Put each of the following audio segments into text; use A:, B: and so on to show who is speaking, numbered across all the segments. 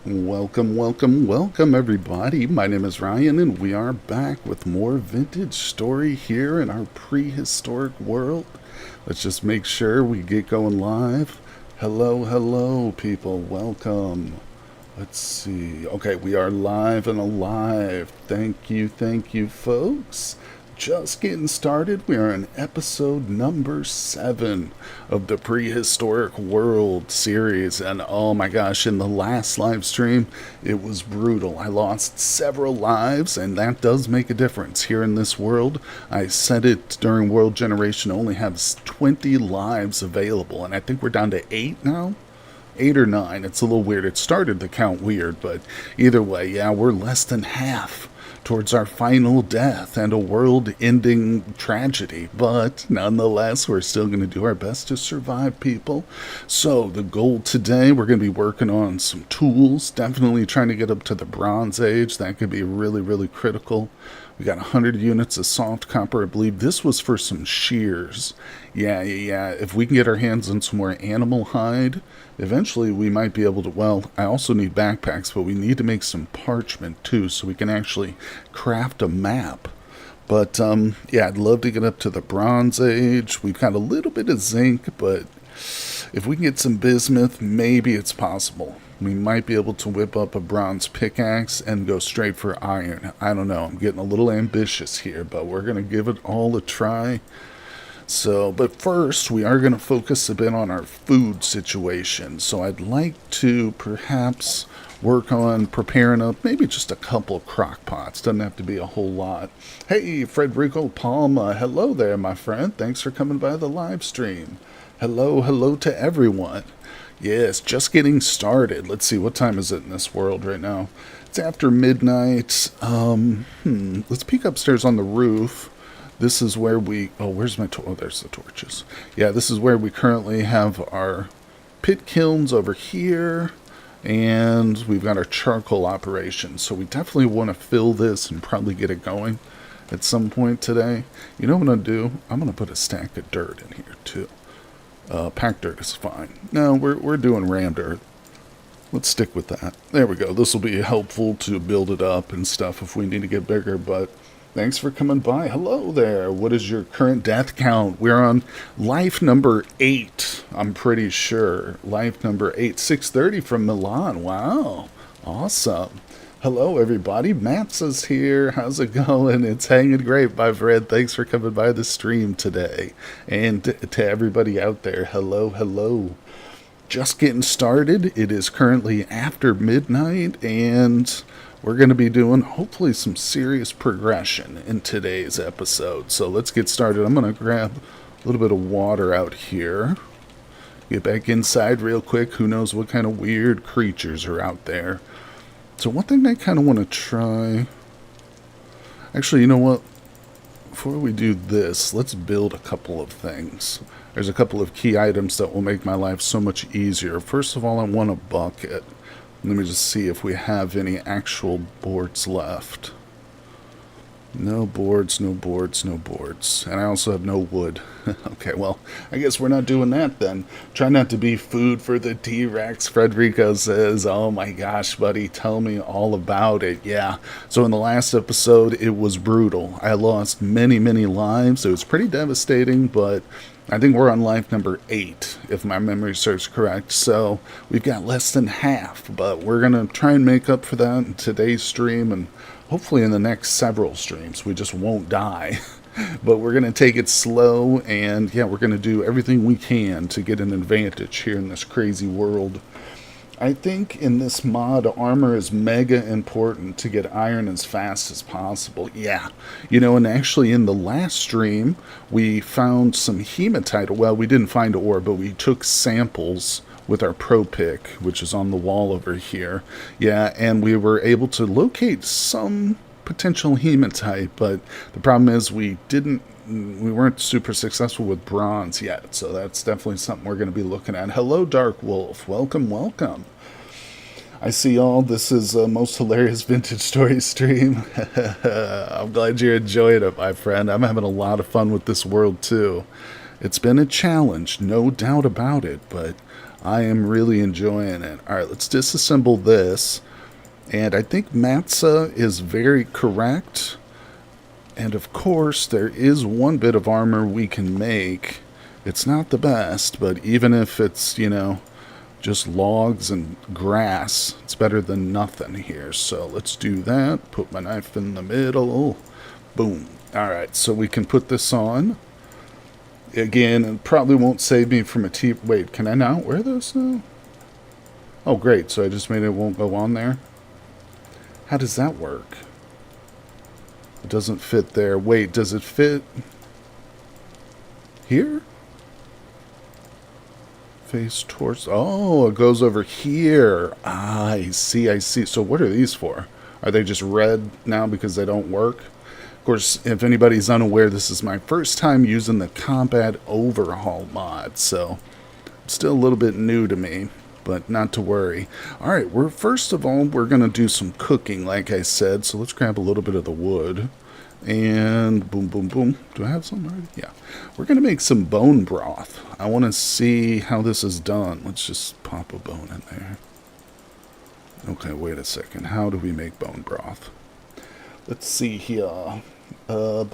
A: Welcome, welcome, welcome, everybody. My name is Ryan, and we are back with more vintage story here in our prehistoric world. Let's just make sure we get going live. Hello, hello, people. Welcome. Let's see. Okay, we are live and alive. Thank you, folks. Just getting started. We are in episode number 7 of the Prehistoric World series. And oh my gosh, in the last live stream, it was brutal. I lost several lives, and that does make a difference here in this world. I said it during World Generation only has 20 lives available, and I think we're down to 8 now. 8 or 9. It's a little weird. It started the count weird, but either way, yeah, we're less than half towards our final death and a world-ending tragedy. But nonetheless, we're still going to do our best to survive, people. So the goal today, we're going to be working on some tools. Definitely trying to get up to the Bronze Age. That could be really, really critical. We got 100 units of soft copper. I believe this was for some shears. Yeah. If we can get our hands on some more animal hide, eventually we might be able to, well, I also need backpacks, but we need to make some parchment too so we can actually craft a map. But, yeah, I'd love to get up to the Bronze Age. We've got a little bit of zinc, but if we can get some bismuth, maybe it's possible. We might be able to whip up a bronze pickaxe and go straight for iron. I don't know. I'm getting a little ambitious here, but we're going to give it all a try. So, but first, we are going to focus a bit on our food situation. So I'd like to perhaps work on preparing up maybe just a couple of crock pots. Doesn't have to be a whole lot. Hey, Frederico Palma. Hello there, my friend. Thanks for coming by the live stream. Hello to everyone. Yes, just getting started. Let's see, what time is it in this world right now? It's after midnight. Let's peek upstairs on the roof. This is where we... Oh, where's my... Oh, there's the torches. Yeah, this is where we currently have our pit kilns over here. And we've got our charcoal operation. So we definitely want to fill this and probably get it going at some point today. You know what I'm going to do? I'm going to put a stack of dirt in here, too. Packed dirt is fine. No, we're doing rammed earth. Let's stick with that. There we go. This will be helpful to build it up and stuff if we need to get bigger, but thanks for coming by. Hello there. What is your current death count? We're on life number 8, I'm pretty sure. Life number 8. 630 from Milan. Wow. Awesome. Hello, everybody. Matt's is here. How's it going? It's hanging great, my friend. Thanks for coming by the stream today. And to everybody out there, hello. Just getting started. It is currently after midnight, and we're going to be doing, hopefully, some serious progression in today's episode. So let's get started. I'm going to grab a little bit of water out here. Get back inside real quick. Who knows what kind of weird creatures are out there. So one thing I kind of want to try... Actually, you know what? Before we do this, let's build a couple of things. There's a couple of key items that will make my life so much easier. First of all, I want a bucket. Let me just see if we have any actual boards left. No boards. And I also have no wood. Okay, well, I guess we're not doing that then. Try not to be food for the T-Rex, Frederico says. Oh my gosh, buddy, tell me all about it. Yeah, so in the last episode, it was brutal. I lost many lives. It was pretty devastating, but I think we're on life number 8, if my memory serves correct. So we've got less than half, but we're going to try and make up for that in today's stream, and hopefully in the next several streams. We just won't die. But we're going to take it slow, and yeah, we're going to do everything we can to get an advantage here in this crazy world. I think in this mod, armor is mega important to get iron as fast as possible. Yeah, you know, and actually in the last stream, we found some hematite. Well, we didn't find ore, but we took samples with our pro pick, which is on the wall over here. Yeah, and we were able to locate some potential hematite, but the problem is we weren't super successful with bronze yet, so that's definitely something we're going to be looking at. Hello, Dark Wolf. Welcome. I see y'all. This is a most hilarious vintage story stream. I'm glad you're enjoying it, my friend. I'm having a lot of fun with this world, too. It's been a challenge, no doubt about it, but I am really enjoying it. All right, let's disassemble this. And I think Matza is very correct. And of course, there is one bit of armor we can make. It's not the best, but even if it's, you know, just logs and grass, it's better than nothing here. So let's do that. Put my knife in the middle. Boom. Alright, so we can put this on. Again, it probably won't save me from a T... Wait, can I not wear those now? Oh, great. So I just made it won't go on there. How does that work? It doesn't fit there. Wait, does it fit here? Face, torso. Oh, it goes over here. Ah, I see, I see. So what are these for? Are they just red now because they don't work? Of course, if anybody's unaware, this is my first time using the Combat Overhaul mod, so it's still a little bit new to me, but not to worry. All right, first of all, we're going to do some cooking, like I said, so let's grab a little bit of the wood. And boom, boom, boom. Do I have some already? Yeah. We're going to make some bone broth. I want to see how this is done. Let's just pop a bone in there. Okay, wait a second. How do we make bone broth? Let's see here. How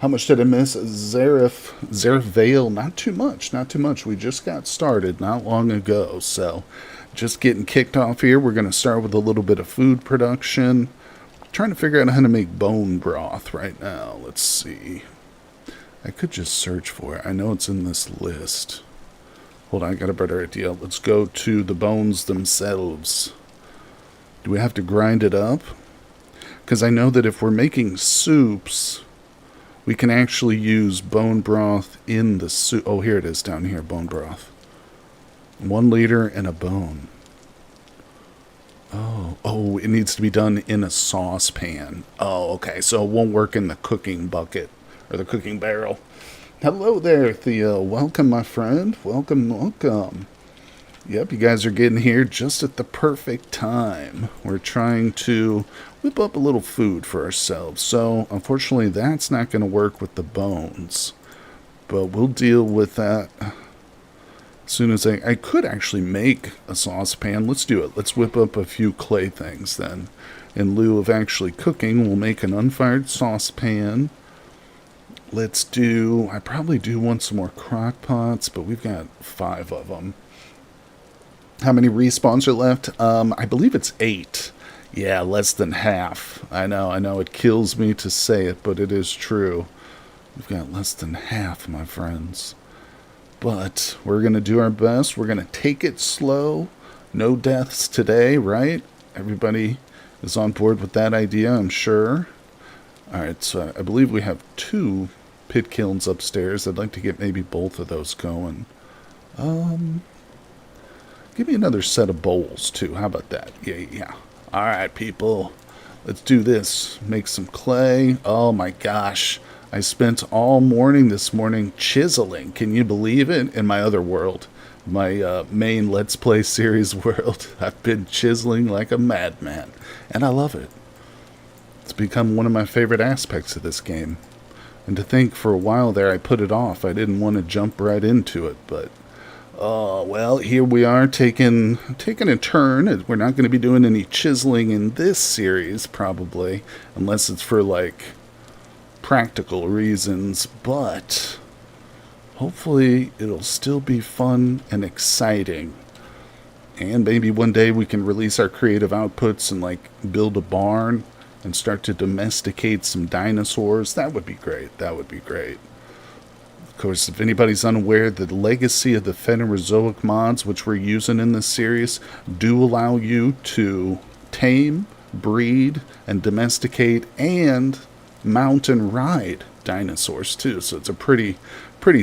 A: much did I miss? Zareth Vale. Not too much. Not too much. We just got started not long ago. So just getting kicked off here. We're going to start with a little bit of food production. Trying to figure out how to make bone broth right now. Let's see. I could just search for it. I know it's in this list. Hold on, I got a better idea. Let's go to the bones themselves. Do we have to grind it up? Because I know that if we're making soups, we can actually use bone broth in the soup. Oh, here it is down here, bone broth. 1 liter and a bone. Oh, it needs to be done in a saucepan. Oh, okay, so it won't work in the cooking bucket or the cooking barrel. Hello there, Theo. Welcome, my friend. Welcome, welcome. Yep, you guys are getting here just at the perfect time. We're trying to whip up a little food for ourselves. So, unfortunately, that's not going to work with the bones. But we'll deal with that as soon as I could actually make a saucepan. Let's do it. Let's whip up a few clay things then. In lieu of actually cooking, we'll make an unfired saucepan. Let's do... I probably do want some more crock pots, but we've got 5 of them. How many respawns are left? I believe it's 8. Yeah, less than half. I know, it kills me to say it, but it is true. We've got less than half, my friends. But we're going to do our best. We're going to take it slow. No deaths today, right? Everybody is on board with that idea, I'm sure. Alright, so I believe we have 2 pit kilns upstairs. I'd like to get maybe both of those going. Give me another set of bowls, too. How about that? Yeah. Alright, people. Let's do this. Make some clay. Oh, my gosh. I spent all morning this morning chiseling. Can you believe it? In my other world, my main Let's Play series world, I've been chiseling like a madman, and I love it. It's become one of my favorite aspects of this game. And to think for a while there I put it off. I didn't want to jump right into it, but well, here we are taking a turn. We're not going to be doing any chiseling in this series, probably, unless it's for like practical reasons, but hopefully it'll still be fun and exciting. And maybe one day we can release our creative outputs and like build a barn and start to domesticate some dinosaurs. That would be great. That would be great. Of course, if anybody's unaware, the legacy of the Phanerozoic mods, which we're using in this series, do allow you to tame, breed, and domesticate and mount and ride dinosaurs too. So it's a pretty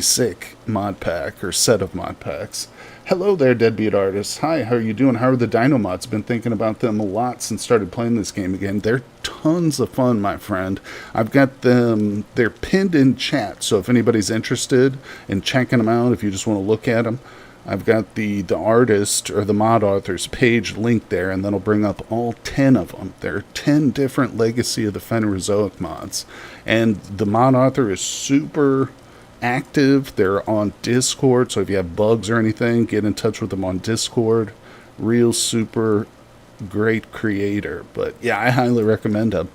A: sick mod pack or set of mod packs. Hello there, Deadbeat Artists. Hi, how are you doing? How are the dino mods? Been thinking about them a lot since started playing this game again. They're tons of fun, my friend. I've got them, they're pinned in chat, so if anybody's interested in checking them out, if you just want to look at them, I've got the artist or the mod author's page linked there, and that'll bring up all 10 of them. There are 10 different Legacy of the Phanerozoic mods, and the mod author is super active. They're on Discord, so if you have bugs or anything, get in touch with them on Discord. Real super great creator. But yeah, I highly recommend them.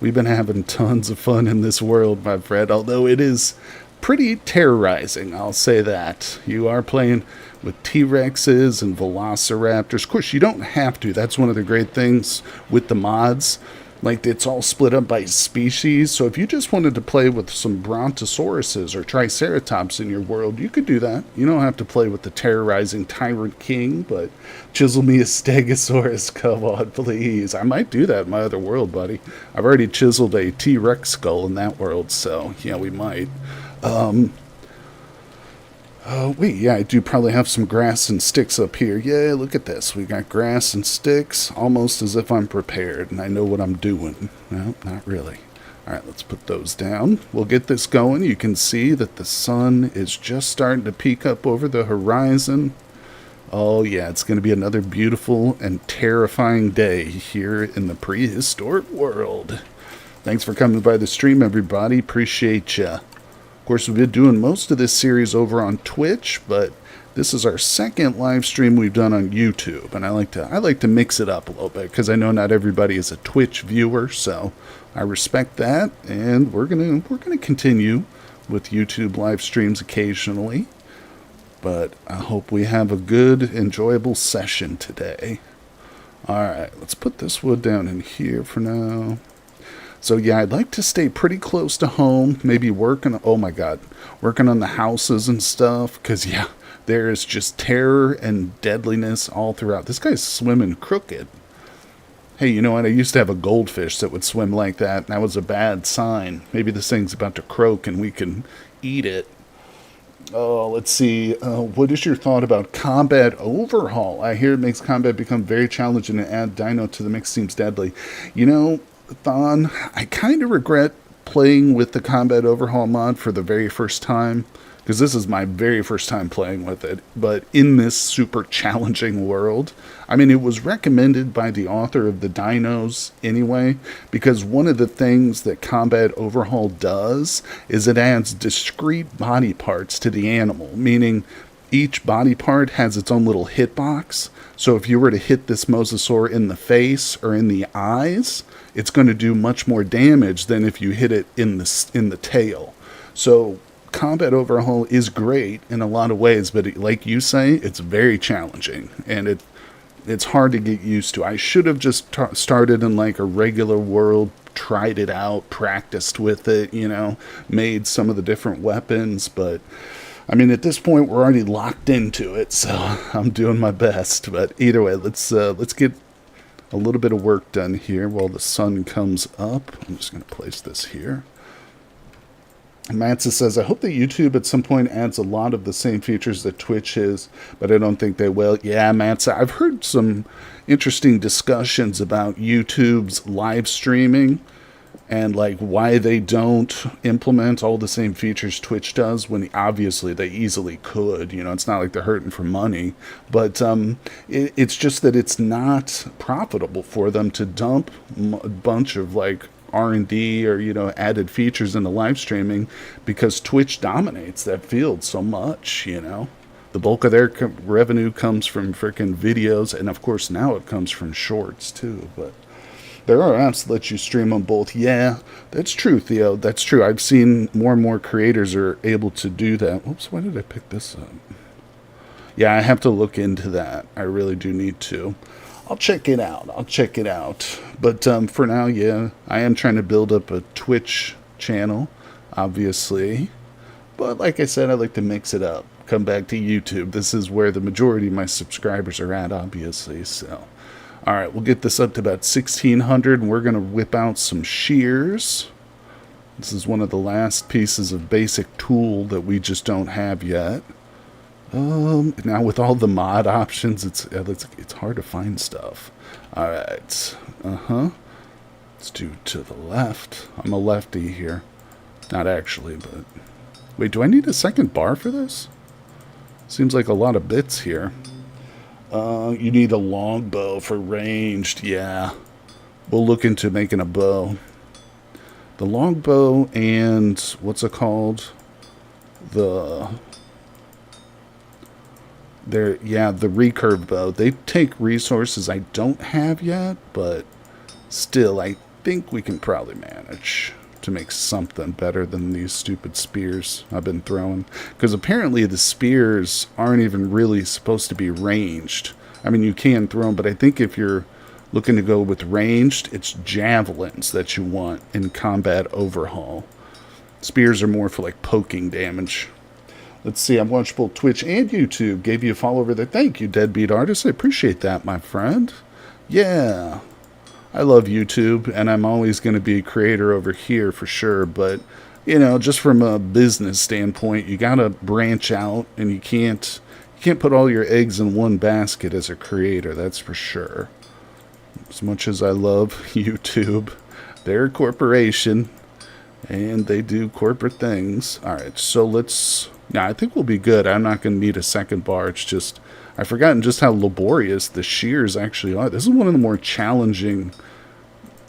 A: We've been having tons of fun in this world, my friend, although it is pretty terrorizing, I'll say that. You are playing with T-Rexes and Velociraptors. Of course, you don't have to. That's one of the great things with the mods. Like, it's all split up by species, so if you just wanted to play with some Brontosauruses or Triceratops in your world, you could do that. You don't have to play with the terrorizing Tyrant King, but chisel me a Stegosaurus, come on, please. I might do that in my other world, buddy. I've already chiseled a T-Rex skull in that world, so yeah, we might. Wait, yeah, I do probably have some grass and sticks up here. Yeah, look at this. We got grass and sticks, almost as if I'm prepared and I know what I'm doing. No, not really. All right, let's put those down. We'll get this going. You can see that the sun is just starting to peek up over the horizon. Oh, yeah, it's going to be another beautiful and terrifying day here in the prehistoric world. Thanks for coming by the stream, everybody. Appreciate ya. Of course, we've been doing most of this series over on Twitch, but this is our second live stream we've done on YouTube, and I like to mix it up a little bit because I know not everybody is a Twitch viewer, so I respect that, and we're gonna continue with YouTube live streams occasionally. But I hope we have a good, enjoyable session today. All right, let's put this wood down in here for now. So yeah, I'd like to stay pretty close to home, maybe working on the houses and stuff, because yeah, there is just terror and deadliness all throughout. This guy's swimming crooked. Hey, you know what? I used to have a goldfish that would swim like that, and that was a bad sign. Maybe this thing's about to croak and we can eat it. Oh, let's see. What is your thought about combat overhaul? I hear it makes combat become very challenging and add dino to the mix seems deadly. You know, Thon, I kind of regret playing with the combat overhaul mod for the very first time, because this is my very first time playing with it, but in this super challenging world. I mean, it was recommended by the author of the dinos anyway, because one of the things that combat overhaul does is it adds discrete body parts to the animal, meaning each body part has its own little hitbox. So if you were to hit this mosasaur in the face or in the eyes, it's going to do much more damage than if you hit it in the tail. So combat overhaul is great in a lot of ways, but like you say, it's very challenging, and it's hard to get used to. I should have just started in like a regular world, tried it out, practiced with it, you know, made some of the different weapons, but I mean, at this point, we're already locked into it, so I'm doing my best. But either way, let's get a little bit of work done here while the sun comes up. I'm just going to place this here. Matza says, I hope that YouTube at some point adds a lot of the same features that Twitch is, but I don't think they will. Yeah, Matza, I've heard some interesting discussions about YouTube's live streaming and like why they don't implement all the same features Twitch does when obviously they easily could. You know, it's not like they're hurting for money, but it's just that it's not profitable for them to dump a bunch of like R&D or, you know, added features into live streaming, because Twitch dominates that field so much, you know. The bulk of their revenue comes from freaking videos, and of course now it comes from shorts too, but there are apps that let you stream on both. Yeah, that's true, Theo. That's true. I've seen more and more creators are able to do that. Whoops, why did I pick this up? Yeah, I have to look into that. I really do need to. I'll check it out. But for now, yeah, I am trying to build up a Twitch channel, obviously. But like I said, I like to mix it up. Come back to YouTube. This is where the majority of my subscribers are at, obviously, so... Alright, we'll get this up to about 1600, and we're going to whip out some shears. This is one of the last pieces of basic tool that we just don't have yet. Now with all the mod options, it's hard to find stuff. Alright, let's do to the left. I'm a lefty here. Not actually, but... Wait, do I need a second bar for this? Seems like a lot of bits here. You need a long bow for ranged, yeah. We'll look into making a bow. The long bow and, what's it called? the the recurve bow. They take resources I don't have yet, but still, I think we can probably manage to make something better than these stupid spears I've been throwing. Because apparently the spears aren't even really supposed to be ranged. I mean, you can throw them, but I think if you're looking to go with ranged, it's javelins that you want in combat overhaul. Spears are more for like poking damage. Let's see, I'm watching both Twitch and YouTube. Gave you a follow over there. Thank you, Deadbeat Artist. I appreciate that, my friend. Yeah. I love YouTube, and I'm always going to be a creator over here for sure. But, you know, just from a business standpoint, you got to branch out, and you can't put all your eggs in one basket as a creator. That's for sure. As much as I love YouTube, they're a corporation, and they do corporate things. All right, so let's... Yeah, I think we'll be good. I'm not going to need a second bar. It's just, I've forgotten just how laborious the shears actually are. This is one of the more challenging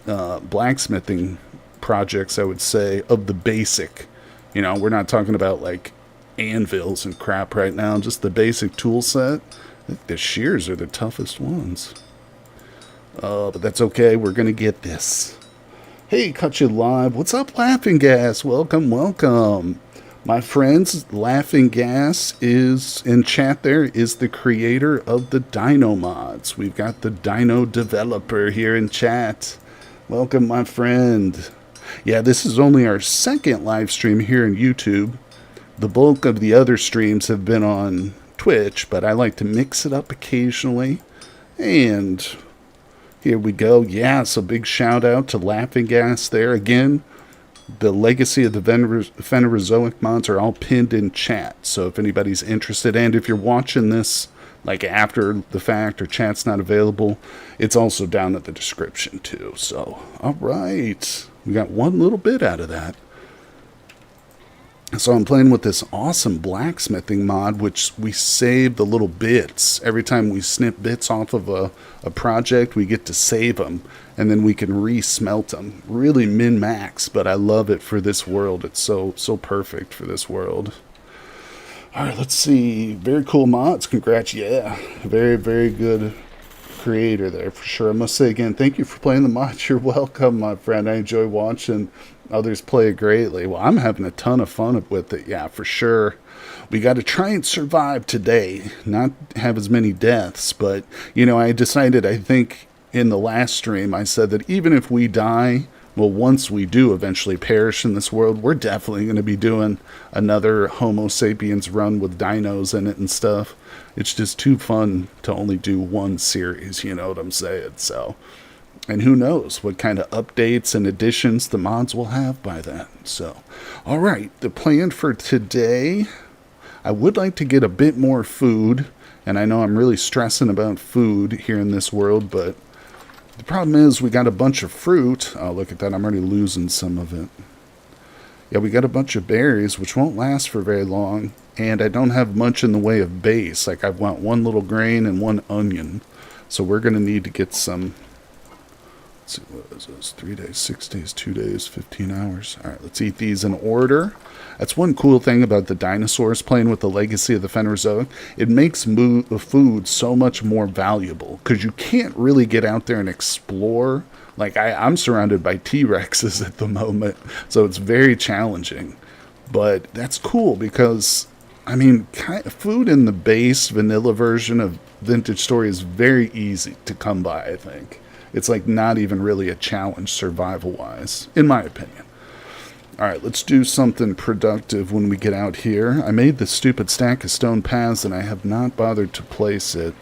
A: blacksmithing projects, I would say, of the basic. You know, we're not talking about like anvils and crap right now, just the basic tool set. I think the shears are the toughest ones. But that's okay. We're going to get this. Hey, Cut You Live. What's up, Laughing Gas? Welcome, welcome. My friends, Laughing Gas is in chat there, is the creator of the Dino mods. We've got the Dino developer here in chat. Welcome, my friend. Yeah, this is only our second live stream here in YouTube. The bulk of the other streams have been on Twitch, but I like to mix it up occasionally. And here we go. Yeah, so big shout out to Laughing Gas there again. The legacy of the Phanerozoic mods are all pinned in chat. So if anybody's interested, and if you're watching this like after the fact or chat's not available, it's also down at the description too. So, all right. We got one little bit out of that. So I'm playing with this awesome blacksmithing mod, which we save the little bits. Every time we snip bits off of a project, we get to save them, and then we can re-smelt them. Really min-max, but I love it for this world. It's so perfect for this world. All right, let's see. Very cool mods. Congrats. Yeah, very, very good creator there for sure. I must say again, thank you for playing the mod. You're welcome, my friend. I enjoy watching others play it greatly. Well, I'm having a ton of fun with it. Yeah, for sure. We got to try and survive today, not have as many deaths. But, you know, I decided, I think in the last stream, I said that even if we die, well, once we do eventually perish in this world, we're definitely going to be doing another Homo sapiens run with dinos in it and stuff. It's just too fun to only do one series, you know what I'm saying? So, and who knows what kind of updates and additions the mods will have by then. So, all right, the plan for today, I would like to get a bit more food, and I know I'm really stressing about food here in this world, but the problem is we got a bunch of fruit. Oh, look at that. I'm already losing some of it. Yeah, we got a bunch of berries, which won't last for very long, and I don't have much in the way of base. Like, I want one little grain and one onion, so we're going to need to get some... Let's see, what is this? 3 days, 6 days, 2 days, 15 hours. All right, let's eat these in order. That's one cool thing about the dinosaurs playing with the legacy of the Phanerozoic. It makes food so much more valuable because you can't really get out there and explore. Like, I'm surrounded by T-Rexes at the moment, so it's very challenging. But that's cool because, I mean, food in the base vanilla version of Vintage Story is very easy to come by, I think. It's like not even really a challenge survival-wise, in my opinion. All right, let's do something productive when we get out here. I made this stupid stack of stone paths, and I have not bothered to place it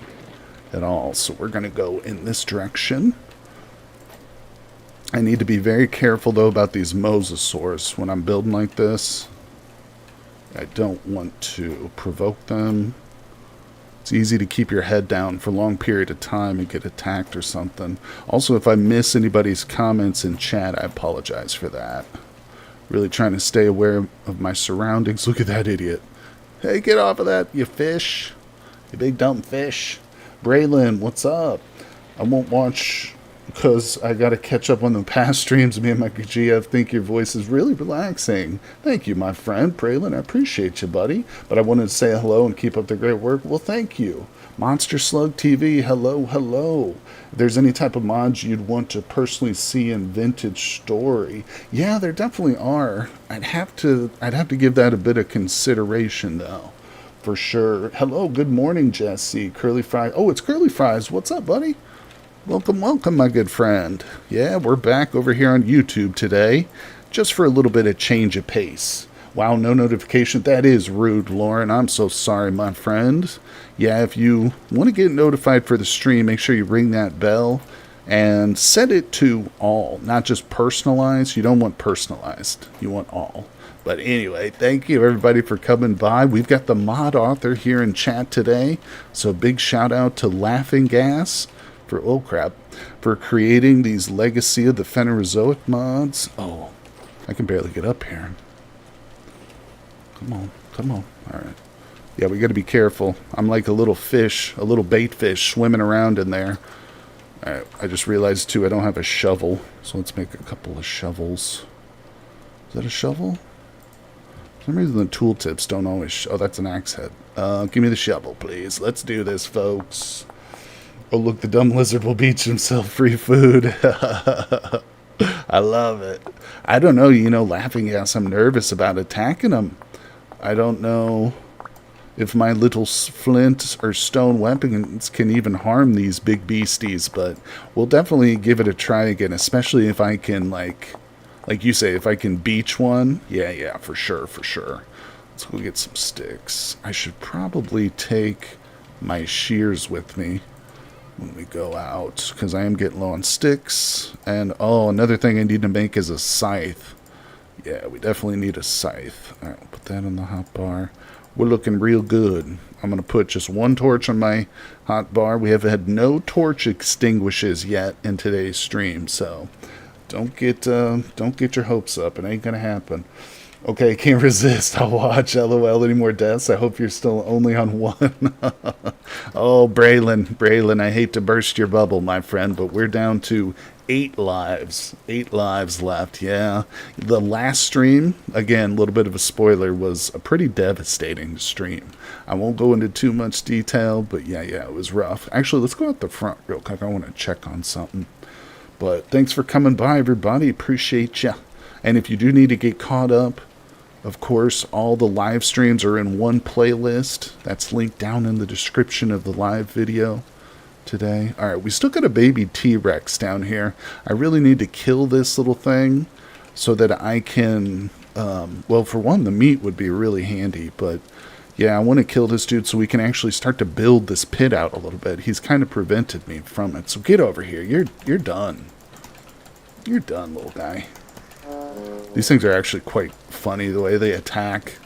A: at all. So we're going to go in this direction. I need to be very careful, though, about these mosasaurs when I'm building like this. I don't want to provoke them. It's easy to keep your head down for a long period of time and get attacked or something. Also, if I miss anybody's comments in chat, I apologize for that. Really trying to stay aware of my surroundings. Look at that idiot. Hey, get off of that, you fish. You big dumb fish. Braylon, what's up? I won't watch because I got to catch up on the past streams. Me and my GF think your voice is really relaxing. Thank you, my friend. Braylon, I appreciate you, buddy. But I wanted to say hello and keep up the great work. Well, thank you. Monster Slug TV, hello, hello. If there's any type of mods you'd want to personally see in Vintage Story, yeah, there definitely are. I'd have to give that a bit of consideration, though, for sure. Hello, good morning, Jesse. Curly Fries. Oh, it's Curly Fries. What's up, buddy? Welcome, welcome, my good friend. Yeah, we're back over here on YouTube today, just for a little bit of change of pace. Wow, no notification. That is rude, Lauren. I'm so sorry, my friend. Yeah, if you want to get notified for the stream, make sure you ring that bell and set it to all, not just personalized. You don't want personalized. You want all. But anyway, thank you everybody for coming by. We've got the mod author here in chat today. So big shout out to Laughing Gas for, oh crap, for creating these Legacy of the Phanerozoic mods. Oh, I can barely get up here. Come on, come on. All right. Yeah, we got to be careful. I'm like a little fish, a little bait fish swimming around in there. All right, I just realized too I don't have a shovel, so let's make a couple of shovels. Is that a shovel? For some reason the tooltips don't always oh, that's an axe head. Give me the shovel, please. Let's do this, folks. Oh, look, the dumb lizard will beach himself free food. I love it. I don't know, Laughing Gas, I'm nervous about attacking him. I don't know if my little flint or stone weapons can even harm these big beasties, but we'll definitely give it a try again, especially if I can, like you say, if I can beach one. Yeah, for sure, for sure. Let's go get some sticks. I should probably take my shears with me when we go out, because I am getting low on sticks. And, oh, another thing I need to make is a scythe. Yeah, we definitely need a scythe. All right, put that on the hot bar. We're looking real good. I'm going to put just one torch on my hot bar. We have had no torch extinguishes yet in today's stream, so don't get your hopes up. It ain't going to happen. Okay, can't resist. I'll watch. LOL. Any more deaths? I hope you're still only on one. Oh, Braylon, I hate to burst your bubble, my friend, but we're down to 8 lives. 8 lives left, yeah. The last stream, again, a little bit of a spoiler, was a pretty devastating stream. I won't go into too much detail, but yeah, it was rough. Actually, let's go out the front real quick. I want to check on something. But thanks for coming by, everybody. Appreciate ya. And if you do need to get caught up, of course, all the live streams are in one playlist. That's linked down in the description of the live video today. All right, we still got a baby T-Rex down here. I really need to kill this little thing so that I can, well, for one, the meat would be really handy, but yeah, I want to kill this dude so we can actually start to build this pit out a little bit. He's kind of prevented me from it, so get over here. You're done. You're done, little guy. These things are actually quite funny, the way they attack.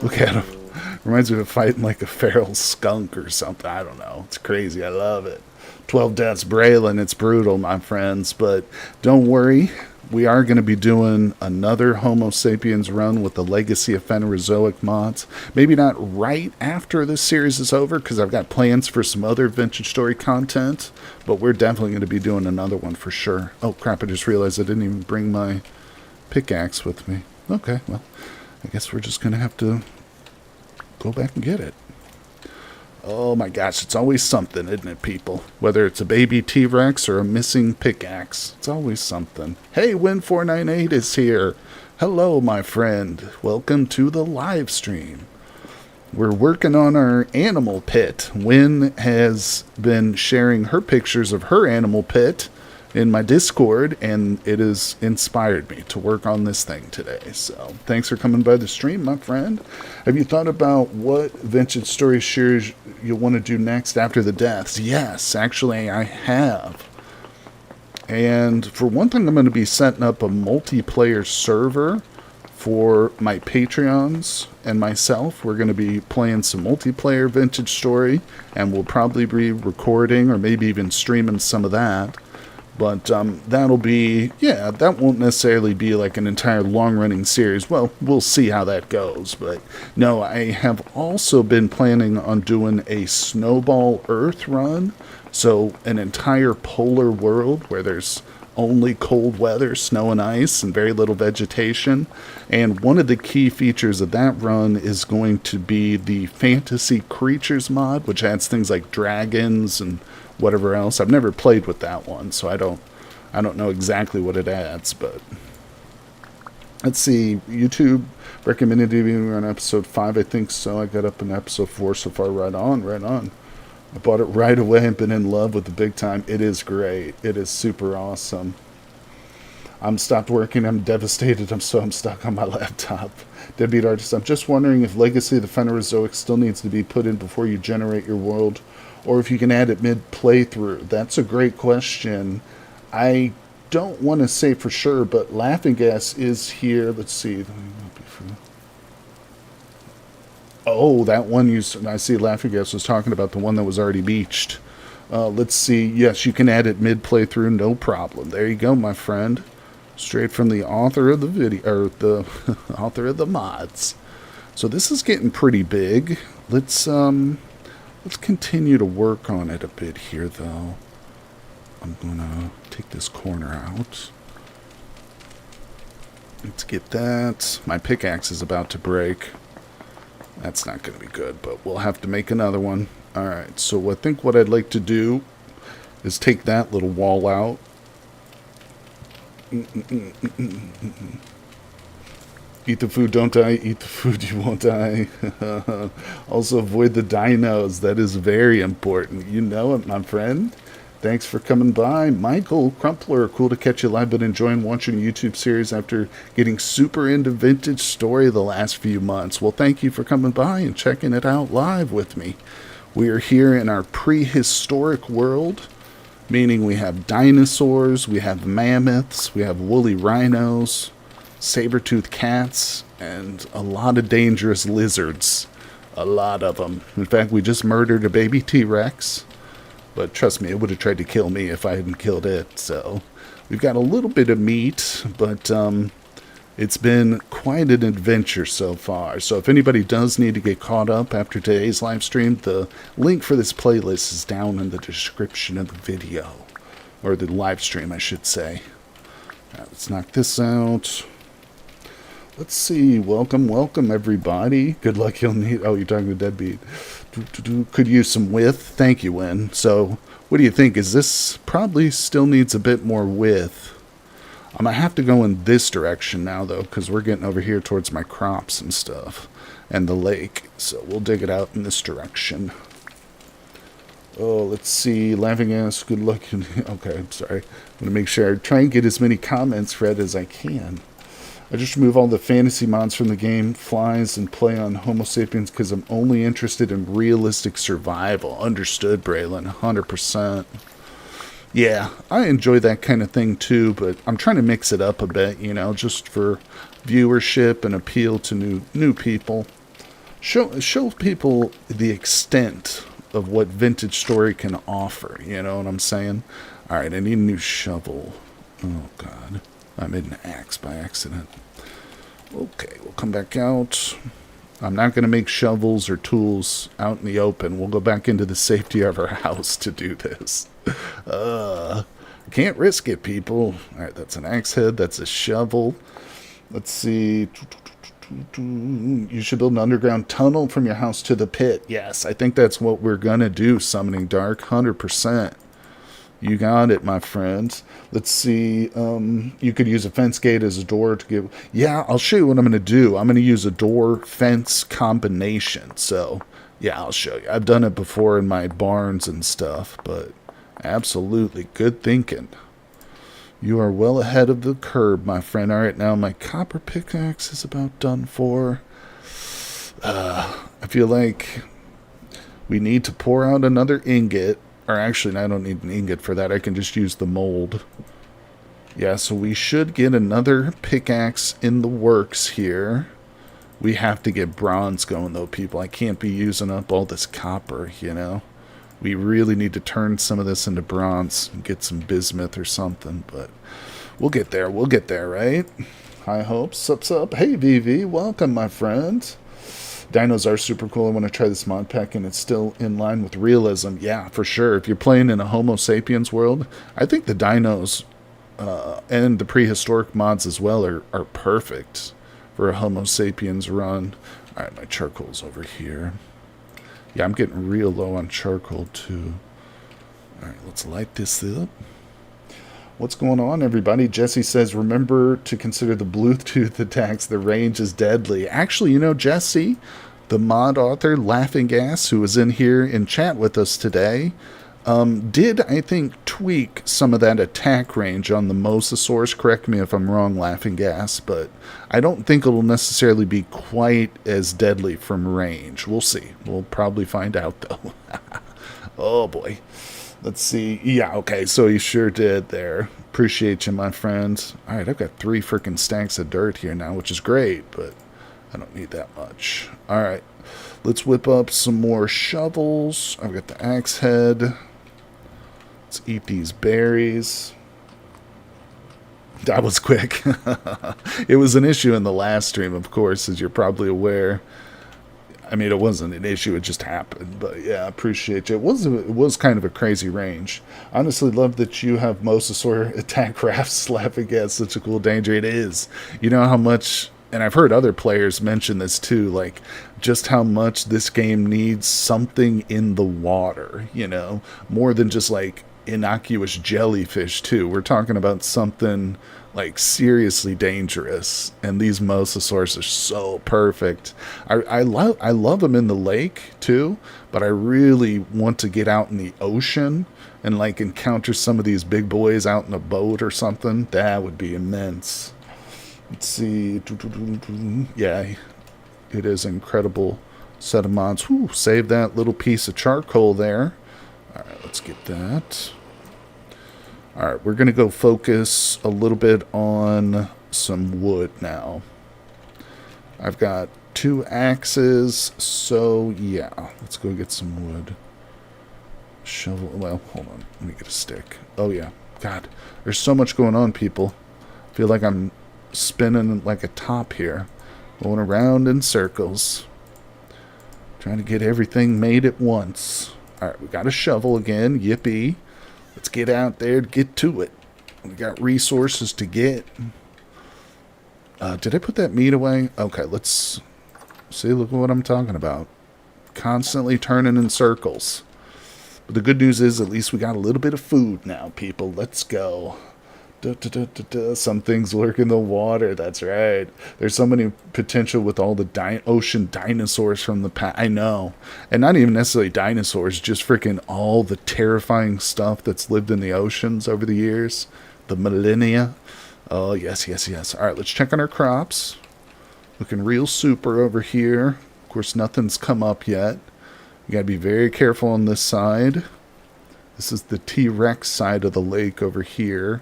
A: Look at them. Reminds me of fighting like a feral skunk or something. I don't know. It's crazy. I love it. 12 deaths, Braylon. It's brutal, my friends. But don't worry. We are going to be doing another Homo Sapiens run with the Legacy of Phanerozoic mods. Maybe not right after this series is over, because I've got plans for some other Vintage Story content. But we're definitely going to be doing another one for sure. Oh, crap. I just realized I didn't even bring my pickaxe with me. Okay, well, I guess we're just going to have to go back and get it. Oh my gosh, it's always something, isn't it, people? Whether it's a baby T-Rex or a missing pickaxe, it's always something. Hey, Win498 is here. Hello, my friend. Welcome to the live stream. We're working on our animal pit. Win has been sharing her pictures of her animal pit in my Discord, and it has inspired me to work on this thing today. So thanks for coming by the stream, my friend. Have you thought about what Vintage Story series you want to do next after the deaths? Yes, actually I have. And for one thing, I'm going to be setting up a multiplayer server for my Patreons and myself. We're going to be playing some multiplayer Vintage Story, and we'll probably be recording or maybe even streaming some of that. But that'll be, yeah, that won't necessarily be like an entire long-running series. Well, we'll see how that goes. But no, I have also been planning on doing a Snowball Earth run So an entire polar world where there's only cold weather, snow and ice, and very little vegetation. And one of the key features of that run is going to be the Fantasy Creatures mod, which adds things like dragons and whatever else. I've never played with that one, so I don't know exactly what it adds, but let's see. YouTube recommended me on episode 5, I think so. I got up in episode 4 so far. Right on, right on. I bought it right away and been in love with the big time. It is great. It is super awesome. I'm stopped working. I'm devastated. I'm stuck on my laptop. Deadbeat artist. I'm just wondering if Legacy of the Phanerozoic still needs to be put in before you generate your world, or if you can add it mid-playthrough. That's a great question. I don't want to say for sure, but Laughing Gas is here. Let's see. Oh, that one I see Laughing Gas was talking about the one that was already beached. Let's see. Yes, you can add it mid-playthrough, no problem. There you go, my friend. Straight from the author of the video, or the author of the mods. So this is getting pretty big. Let's continue to work on it a bit here, though. I'm gonna take this corner out. Let's get that. My pickaxe is about to break. That's not going to be good, but we'll have to make another one. Alright, so I think what I'd like to do is take that little wall out. Eat the food, don't die. Eat the food, you won't die. Also, avoid the dinos. That is very important. You know it, my friend. Thanks for coming by. Michael Crumpler, cool to catch you live, but enjoying watching a YouTube series after getting super into vintage story the last few months. Well, thank you for coming by and checking it out live with me. We are here in our prehistoric world, meaning we have dinosaurs, we have mammoths, we have woolly rhinos, saber-toothed cats, and a lot of dangerous lizards. A lot of them. In fact, we just murdered a baby T-Rex. But trust me, it would have tried to kill me if I hadn't killed it. So we've got a little bit of meat, but it's been quite an adventure so far. So if anybody does need to get caught up after today's live stream, the link for this playlist is down in the description of the video. Or the live stream, I should say. All right, let's knock this out. Let's see. Welcome, everybody. Good luck. You'll need... Oh, you're talking to Deadbeat. Could use some width. Thank you, Win. So, what do you think? Is this probably still needs a bit more width? I'm going to have to go in this direction now, though, because we're getting over here towards my crops and stuff. And the lake. So, we'll dig it out in this direction. Oh, let's see. Laughing ass. Good luck. Okay, I'm sorry. I'm going to make sure I try and get as many comments read as I can. I just remove all the fantasy mods from the game, flies, and play on Homo Sapiens because I'm only interested in realistic survival. Understood, Braylon, 100%. Yeah, I enjoy that kind of thing too, but I'm trying to mix it up a bit, you know, just for viewership and appeal to new people. Show people the extent of what vintage story can offer, you know what I'm saying? Alright, I need a new shovel. Oh, God. I made an axe by accident. Okay, we'll come back out. I'm not going to make shovels or tools out in the open. We'll go back into the safety of our house to do this. Can't risk it, people. Alright, that's an axe head. That's a shovel. Let's see. You should build an underground tunnel from your house to the pit. Yes, I think that's what we're going to do, Summoning Dark. 100%. You got it, my friends. Let's see. You could use a fence gate as a door to give... Yeah, I'll show you what I'm going to do. I'm going to use a door-fence combination. So, yeah, I'll show you. I've done it before in my barns and stuff, but absolutely good thinking. You are well ahead of the curve, my friend. All right, now my copper pickaxe is about done for. I feel like we need to pour out another ingot. Or actually, I don't need an ingot for that. I can just use the mold. Yeah, so we should get another pickaxe in the works here. We have to get bronze going, though, people. I can't be using up all this copper, you know. We really need to turn some of this into bronze and get some bismuth or something. But we'll get there. We'll get there, right? High hopes. Sup, sup. Hey, VV. Welcome, my friend. Dinos are super cool. I want to try this mod pack, and it's still in line with realism. Yeah, for sure. If you're playing in a Homo sapiens world, I think the dinos and the prehistoric mods as well are perfect for a Homo sapiens run. All right, my charcoal's over here. Yeah, I'm getting real low on charcoal, too. All right, let's light this up. What's going on, everybody? Jesse says, remember to consider the Bluetooth attacks. The range is deadly. Actually, you know, Jesse, the mod author, Laughing Gas, who was in here in chat with us today, did, I think, tweak some of that attack range on the Mosasaurus. Correct me if I'm wrong, Laughing Gas, but I don't think it'll necessarily be quite as deadly from range. We'll see. We'll probably find out, though. Oh, boy. Let's see. Yeah, okay, so he sure did there. Appreciate you, my friends. All right, I've got 3 freaking stacks of dirt here now, which is great, but I don't need that much. All right, let's whip up some more shovels. I've got the axe head. Let's eat these berries. That was quick. It was an issue in the last stream, of course, as you're probably aware. I mean, it wasn't an issue, it just happened. But yeah, I appreciate you. It was kind of a crazy range. Honestly, love that you have Mosasaur attack rafts. Laughing at such a cool danger. It is. You know how much, and I've heard other players mention this too, like just how much this game needs something in the water, you know, more than just like innocuous jellyfish too. We're talking about something like seriously dangerous, and these mosasaurs are so perfect. I love them in the lake too, but I really want to get out in the ocean and like encounter some of these big boys out in a boat or something. That would be immense. Let's see. Yeah, it is an incredible set of mods. Whew, save that little piece of charcoal there. All right, let's get that. Alright, we're going to go focus a little bit on some wood now. I've got 2 axes, so yeah, let's go get some wood. Shovel, well, hold on, let me get a stick. Oh yeah, God, there's so much going on, people. I feel like I'm spinning like a top here, going around in circles, trying to get everything made at once. Alright, we got a shovel again, yippee. Let's get out there to get to it. We got resources to get. Did I put that meat away? Okay, let's see. Look at what I'm talking about. Constantly turning in circles. But the good news is at least we got a little bit of food now, people. Let's go. Some things lurk in the water. That's right. There's so many potential with all the ocean dinosaurs from the past. I know. And not even necessarily dinosaurs, just freaking all the terrifying stuff that's lived in the oceans over the years. The millennia. Oh, yes, yes, yes. All right, let's check on our crops. Looking real super over here. Of course, nothing's come up yet. You got to be very careful on this side. This is the T-Rex side of the lake over here.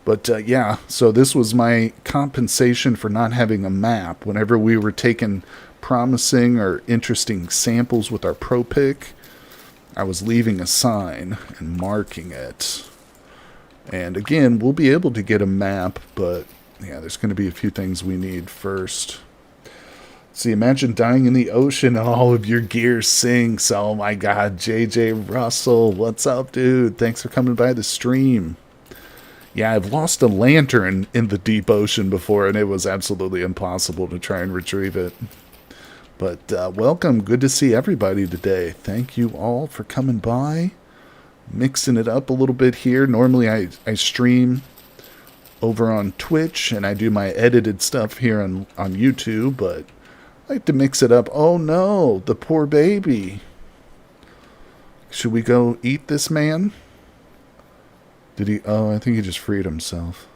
A: But yeah, so this was my compensation for not having a map. Whenever we were taking promising or interesting samples with our Pro Pick, I was leaving a sign and marking it. And again, we'll be able to get a map, but yeah, there's going to be a few things we need first. See, imagine dying in the ocean and all of your gear sinks. Oh my God, JJ Russell, what's up, dude? Thanks for coming by the stream. Yeah, I've lost a lantern in the deep ocean before, and it was absolutely impossible to try and retrieve it. But welcome. Good to see everybody today. Thank you all for coming by. Mixing it up a little bit here. Normally I stream over on Twitch, and I do my edited stuff here on YouTube, but I like to mix it up. Oh no, the poor baby. Should we go eat this man? Did he? Oh, I think he just freed himself.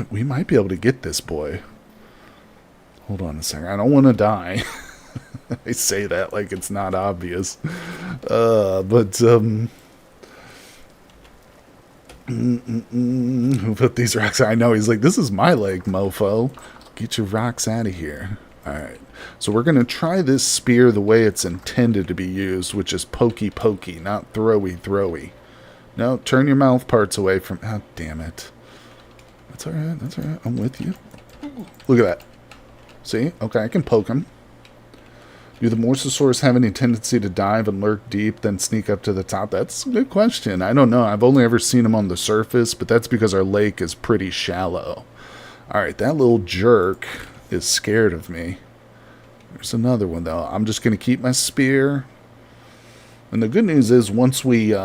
A: We might be able to get this boy. Hold on a second. I don't want to die. I say that like it's not obvious. But who put these rocks? I know, he's like, this is my leg, mofo. Get your rocks out of here. Alright. So we're going to try this spear the way it's intended to be used, which is pokey, not throwy. No, turn your mouth parts away from... Oh, damn it. That's alright, I'm with you. Look at that. See? Okay, I can poke him. Do the mosasaurs have any tendency to dive and lurk deep, then sneak up to the top? That's a good question. I don't know. I've only ever seen them on the surface, but that's because our lake is pretty shallow. Alright, that little jerk is scared of me. There's another one, though. I'm just going to keep my spear. And the good news is, once we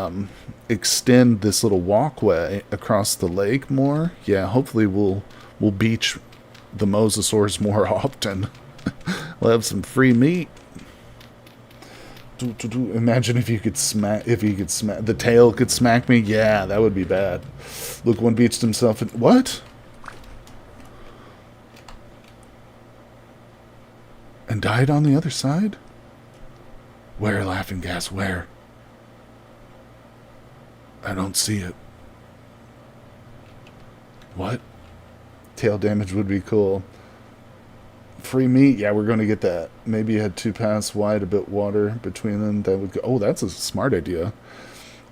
A: extend this little walkway across the lake more, yeah, hopefully we'll beach the mosasaurs more often. We'll have some free meat. Imagine if you could smack. The tail could smack me. Yeah, that would be bad. Look, one beached himself. What? And died on the other side? Where, laughing gas? Where? I don't see it. What? Tail damage would be cool. Free meat? Yeah, we're going to get that. Maybe you had 2 paths wide, a bit water between them. That would go. Oh, that's a smart idea.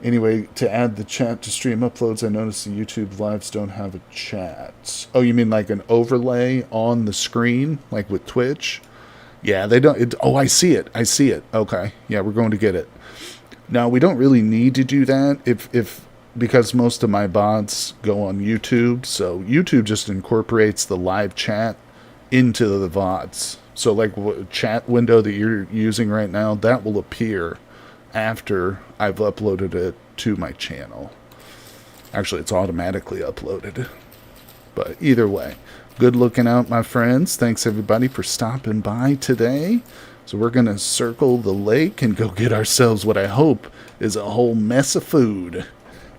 A: Anyway, to add the chat to stream uploads, I noticed the YouTube lives don't have a chat. Oh, you mean like an overlay on the screen, like with Twitch? Yeah, they don't. Oh, I see it. I see it. Okay. Yeah, we're going to get it. Now, we don't really need to do that because most of my bots go on YouTube. So YouTube just incorporates the live chat into the VODs. So like what chat window that you're using right now, that will appear after I've uploaded it to my channel. Actually, it's automatically uploaded. But either way, good looking out, my friends. Thanks everybody for stopping by today. So we're going to circle the lake and go get ourselves what I hope is a whole mess of food.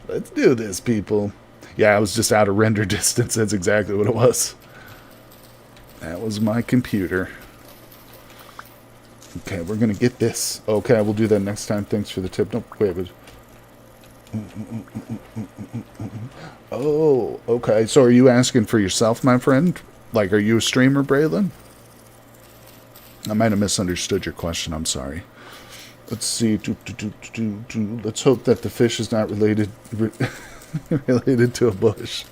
A: Let's do this, people. Yeah, I was just out of render distance. That's exactly what it was. That was my computer. Okay, we're going to get this. Okay, we'll do that next time. Thanks for the tip. No, wait. Oh, okay. So are you asking for yourself, my friend? Like, are you a streamer, Braylon? I might have misunderstood your question. I'm sorry. Let's see. Let's hope that the fish is not related to a bush.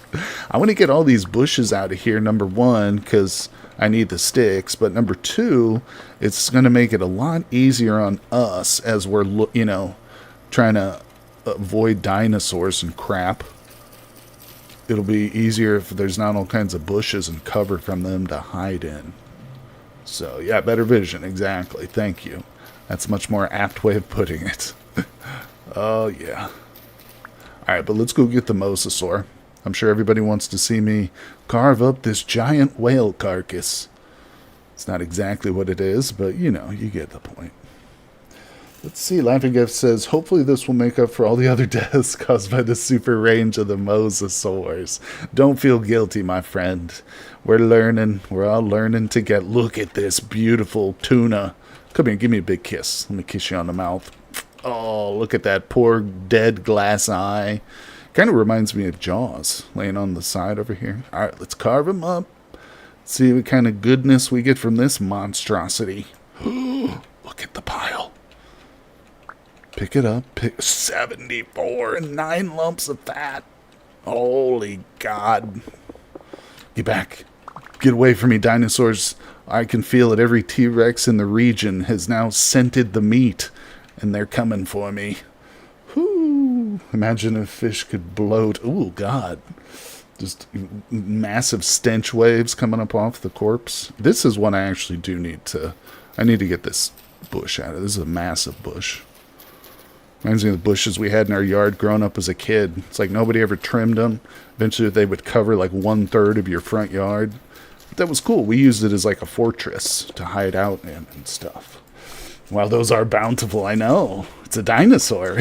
A: I want to get all these bushes out of here, number one, because I need the sticks. But number two, it's going to make it a lot easier on us as we're, trying to avoid dinosaurs and crap. It'll be easier if there's not all kinds of bushes and cover from them to hide in. So, yeah, better vision. Exactly. Thank you. That's a much more apt way of putting it. Oh, yeah. Alright, but let's go get the mosasaur. I'm sure everybody wants to see me carve up this giant whale carcass. It's not exactly what it is, but, you get the point. Let's see, Laughing Gift says, hopefully this will make up for all the other deaths caused by the super range of the mosasaurs. Don't feel guilty, my friend. We're learning. We're all learning to get... Look at this beautiful tuna. Come here, give me a big kiss. Let me kiss you on the mouth. Oh, look at that poor dead glass eye. Kind of reminds me of Jaws, laying on the side over here. All right, let's carve him up. See what kind of goodness we get from this monstrosity. Look at the pile. Pick it up. 74 and 9 lumps of fat. Holy God. Get back. Get away from me, dinosaurs. I can feel it. Every T-Rex in the region has now scented the meat, and they're coming for me. Whoo. Imagine if fish could bloat. Ooh, God. Just massive stench waves coming up off the corpse. This is one I actually do need to... I need to get this bush out of. This is a massive bush. Reminds me of the bushes we had in our yard growing up as a kid. It's like nobody ever trimmed them. Eventually they would cover like 1/3 of your front yard. But that was cool. We used it as like a fortress to hide out in and stuff. Wow, those are bountiful, I know. It's a dinosaur.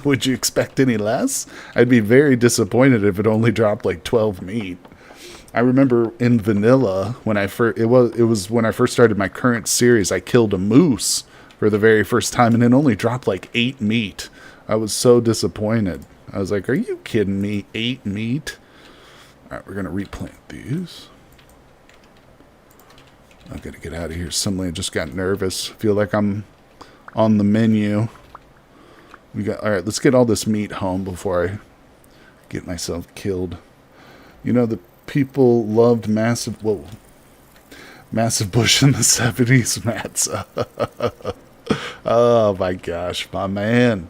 A: Would you expect any less? I'd be very disappointed if it only dropped like 12 meat. I remember in vanilla when it was when I first started my current series, I killed a moose for the very first time, and it only dropped like 8 meat. I was so disappointed. I was like, are you kidding me? 8 meat? Alright, we're going to replant these. I'm going to get out of here. Suddenly I just got nervous. Feel like I'm on the menu. Alright, let's get all this meat home before I get myself killed. The people loved massive Massive bush in the 70s, Matt's. Oh my gosh, my man.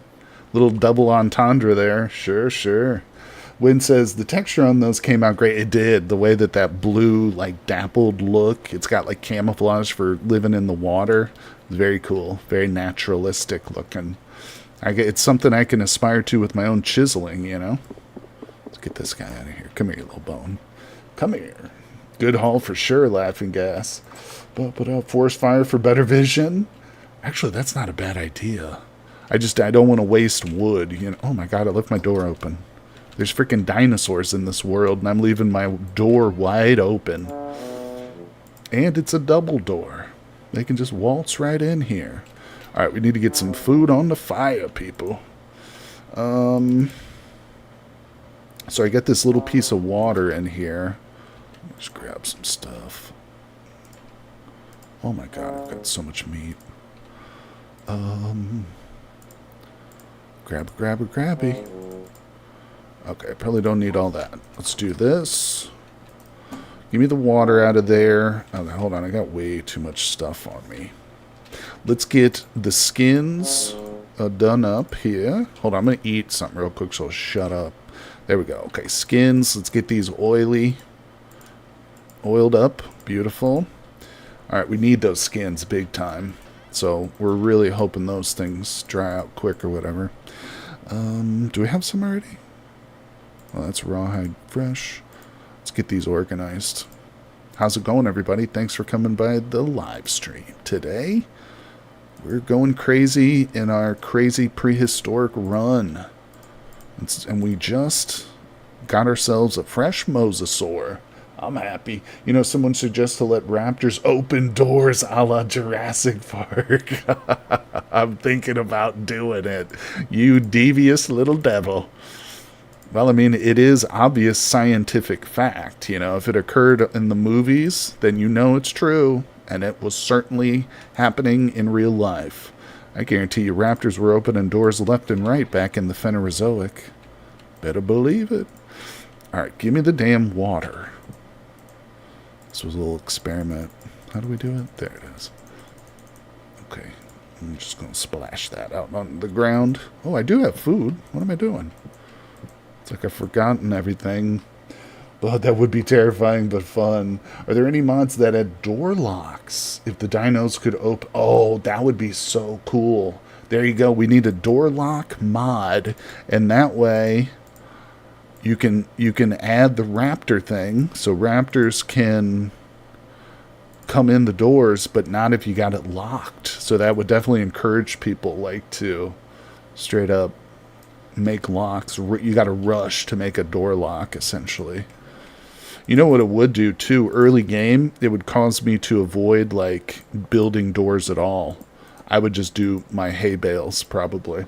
A: Little double entendre there. Sure, sure. Wynn says the texture on those came out great. It did. The way that that blue, like, dappled look, it's got, like, camouflage for living in the water. It's very cool. Very naturalistic looking. It's something I can aspire to with my own chiseling, you know? Let's get this guy out of here. Come here, little bone. Come here. Good haul for sure, Laughing Gas. But forest fire for better vision. Actually, that's not a bad idea. I don't want to waste wood. You know? Oh my god, I left my door open. There's freaking dinosaurs in this world, and I'm leaving my door wide open. And it's a double door. They can just waltz right in here. Alright, we need to get some food on the fire, people. So I got this little piece of water in here. Just grab some stuff. Oh my god, I've got so much meat. Grabby. Okay, I probably don't need all that. Let's do this. Give me the water out of there. Oh, hold on, I got way too much stuff on me. Let's get the skins done up here. Hold on, I'm going to eat something real quick, so shut up. There we go. Okay, skins. Let's get these oiled up. Beautiful. Alright, we need those skins big time. So we're really hoping those things dry out quick or whatever. Do we have some already? Well, that's rawhide fresh. Let's get these organized. How's it going, everybody? Thanks for coming by the live stream today. We're going crazy in our crazy prehistoric run. And we just got ourselves a fresh mosasaur. I'm happy. You know, someone suggests to let raptors open doors a la Jurassic Park. I'm thinking about doing it. You devious little devil. Well, I mean, it is obvious scientific fact. You know, if it occurred in the movies, then you know it's true. And it was certainly happening in real life. I guarantee you raptors were opening doors left and right back in the Phanerozoic. Better believe it. Alright, give me the damn water. This was a little experiment. How do we do it? There it is. Okay. I'm just going to splash that out on the ground. Oh, I do have food. What am I doing? It's like I've forgotten everything. But that would be terrifying but fun. Are there any mods that had door locks? If the dinos could open... Oh, that would be so cool. There you go. We need a door lock mod. And that way... You can add the raptor thing, so raptors can come in the doors, but not if you got it locked. So that would definitely encourage people like to straight up make locks. You got to rush to make a door lock, essentially. You know what it would do too? Early game, it would cause me to avoid like building doors at all. I would just do my hay bales probably.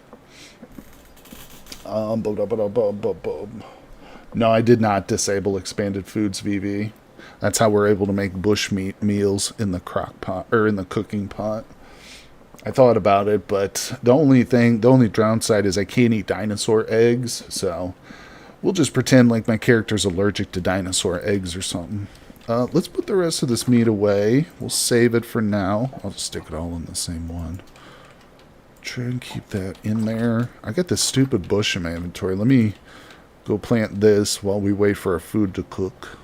A: No, I did not disable expanded foods, VV. That's how we're able to make bushmeat meals in the crock pot or in the cooking pot. I thought about it, but the only downside is I can't eat dinosaur eggs, so we'll just pretend like my character's allergic to dinosaur eggs or something. Let's put the rest of this meat away. We'll save it for now. I'll just stick it all in the same one. Try and keep that in there. I got this stupid bush in my inventory. Let me go plant this while we wait for our food to cook.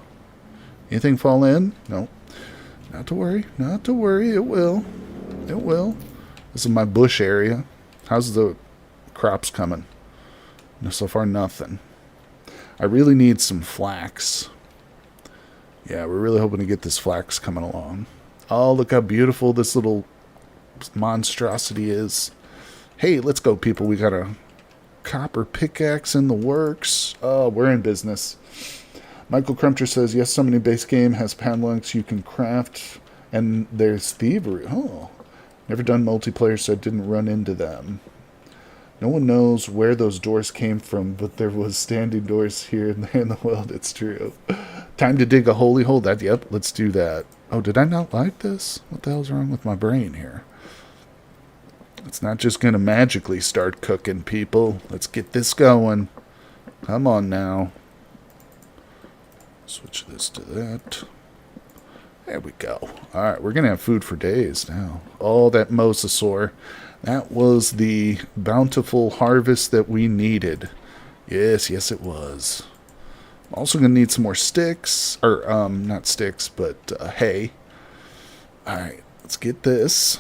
A: Anything fall in? No. Not to worry. Not to worry. It will. It will. This is my bush area. How's the crops coming? No, so far, nothing. I really need some flax. Yeah, we're really hoping to get this flax coming along. Oh, look how beautiful this little monstrosity is. Hey, let's go, people. We got a copper pickaxe in the works. Oh, we're in business. Michael Crumter says, yes, summoning base game has padlocks you can craft, and there's thievery. Oh, never done multiplayer, so I didn't run into them. No one knows where those doors came from, but there was standing doors here and there in the world. It's true. Time to dig a holy hole. Yep, let's do that. Oh, did I not like this? What the hell's wrong with my brain here? It's not just going to magically start cooking, people. Let's get this going. Come on now. Switch this to that. There we go. All right, we're going to have food for days now. Oh, that mosasaur. That was the bountiful harvest that we needed. Yes, yes it was. I'm also going to need some more sticks. Or, not sticks, but hay. All right, let's get this.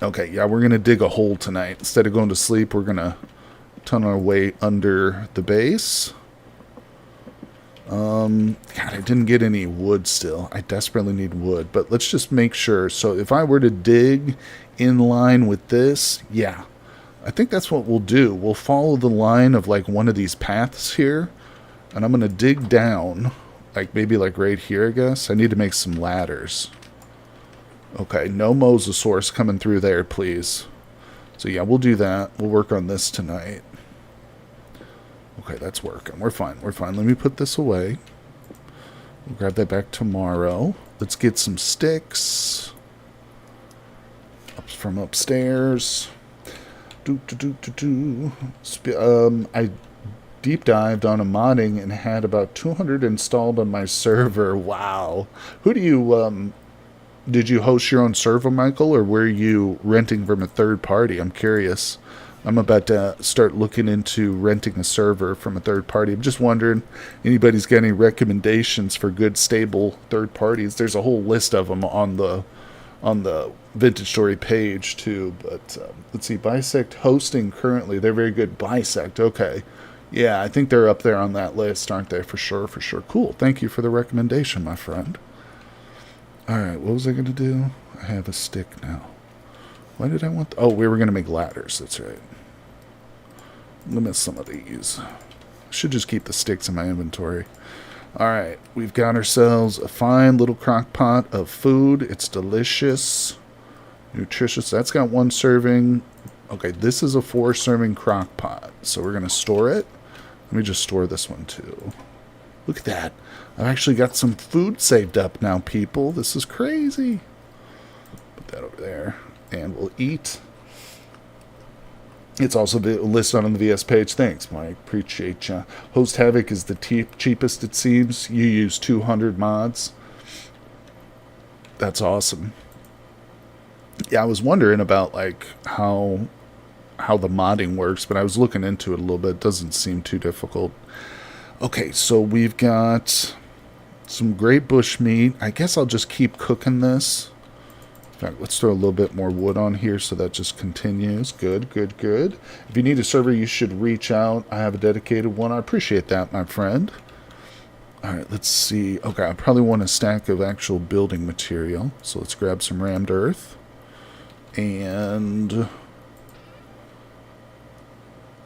A: Okay, yeah, we're going to dig a hole tonight. Instead of going to sleep, we're going to tunnel our way under the base. God, I didn't get any wood still. I desperately need wood, but let's just make sure. So if I were to dig in line with this, yeah, I think that's what we'll do. We'll follow the line of like one of these paths here, and I'm going to dig down, like maybe like right here, I guess. I need to make some ladders. Okay, no mosasaurs coming through there, please. So yeah, we'll do that. We'll work on this tonight. Okay, that's working. We're fine. We're fine. Let me put this away. We'll grab that back tomorrow. Let's get some sticks. Up from upstairs. I deep dived on a modding and had about 200 installed on my server. Wow. Who do you, did you host your own server, Michael, or were you renting from a third party? I'm curious. I'm about to start looking into renting a server from a third party. I'm just wondering, anybody's got any recommendations for good, stable third parties? There's a whole list of them on the Vintage Story page too. But let's see, Bisect hosting currently. They're very good. Bisect, okay. Yeah, I think they're up there on that list, aren't they? For sure, for sure. Cool. Thank you for the recommendation, my friend. All right, what was I going to do? I have a stick now. Why did I want... Oh, we were going to make ladders. That's right. Limit some of these. Should just keep the sticks in my inventory. Alright, we've got ourselves a fine little crock pot of food. It's delicious. Nutritious. That's got 1 serving. Okay, this is a 4-serving crock pot. So we're going to store it. Let me just store this one too. Look at that. I've actually got some food saved up now, people. This is crazy. Put that over there. And we'll eat. It's also listed on the VS page. Thanks, Mike. Appreciate ya. Host Havoc is the cheapest, it seems. You use 200 mods. That's awesome. Yeah, I was wondering about like how the modding works, but I was looking into it a little bit. It doesn't seem too difficult. Okay, so we've got some great bush meat. I guess I'll just keep cooking this. In fact, let's throw a little bit more wood on here so that just continues. Good, good, good. If you need a server, you should reach out. I have a dedicated one. I appreciate that, my friend. All right, let's see. Okay, I probably want a stack of actual building material. So let's grab some rammed earth. And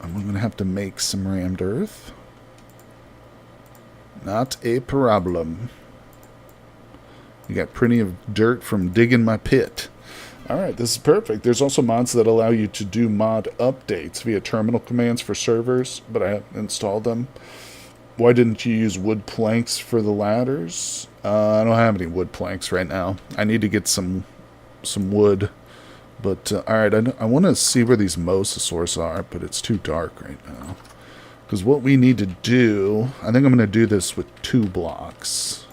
A: I'm going to have to make some rammed earth. Not a problem. You got plenty of dirt from digging my pit. Alright, this is perfect. There's also mods that allow you to do mod updates via terminal commands for servers, but I haven't installed them. Why didn't you use wood planks for the ladders? I don't have any wood planks right now. I need to get some wood. But, alright, I want to see where these mosasaurs are, but it's too dark right now. Because what we need to do... I think I'm going to do this with 2 blocks.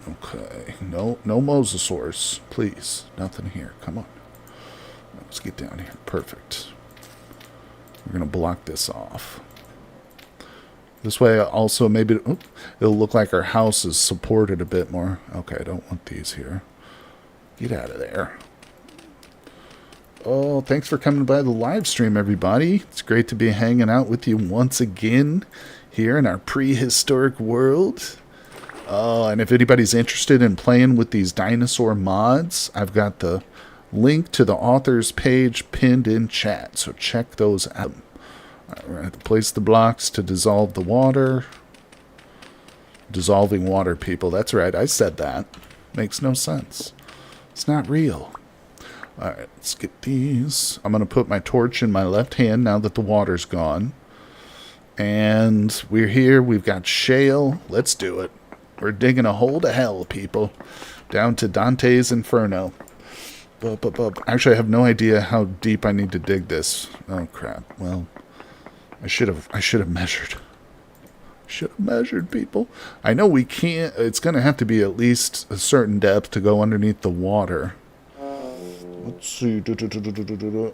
A: Okay, no mosasaurs, please. Nothing here. Come on. Let's get down here. Perfect. We're going to block this off. This way, also, maybe it'll look like our house is supported a bit more. Okay, I don't want these here. Get out of there. Oh, thanks for coming by the live stream, everybody. It's great to be hanging out with you once again here in our prehistoric world. Oh, and if anybody's interested in playing with these dinosaur mods, I've got the link to the author's page pinned in chat, so check those out. All right, we're going to place the blocks to dissolve the water. Dissolving water, people. That's right, I said that. Makes no sense. It's not real. All right, let's get these. I'm going to put my torch in my left hand now that the water's gone. And we're here. We've got shale. Let's do it. We're digging a hole to hell, people. Down to Dante's Inferno. Actually, I have no idea how deep I need to dig this. Oh, crap. Well, I should have measured. Should have measured, people. I know we can't. It's going to have to be at least a certain depth to go underneath the water. Let's see.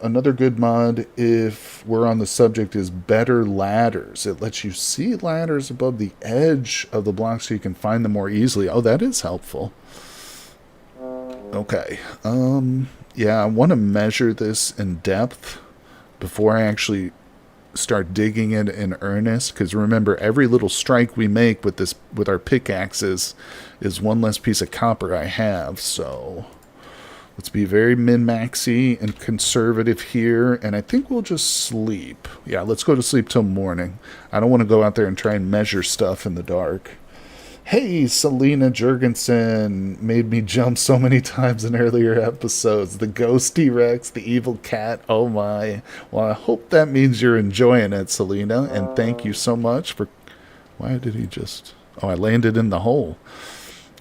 A: Another good mod, if we're on the subject, is better ladders. It lets you see ladders above the edge of the block so you can find them more easily. Oh, that is helpful. Okay. Yeah, I want to measure this in depth before I actually start digging it in earnest, because remember, every little strike we make with our pickaxes is one less piece of copper I have. So let's be very min-maxy and conservative here, and I think we'll just sleep. Yeah, let's go to sleep till morning. I don't want to go out there and try and measure stuff in the dark. Hey, Selena Jurgensen made me jump so many times in earlier episodes. The ghost T-Rex, the evil cat, oh my. Well, I hope that means you're enjoying it, Selena, and thank you so much for... Why did he just... Oh, I landed in the hole.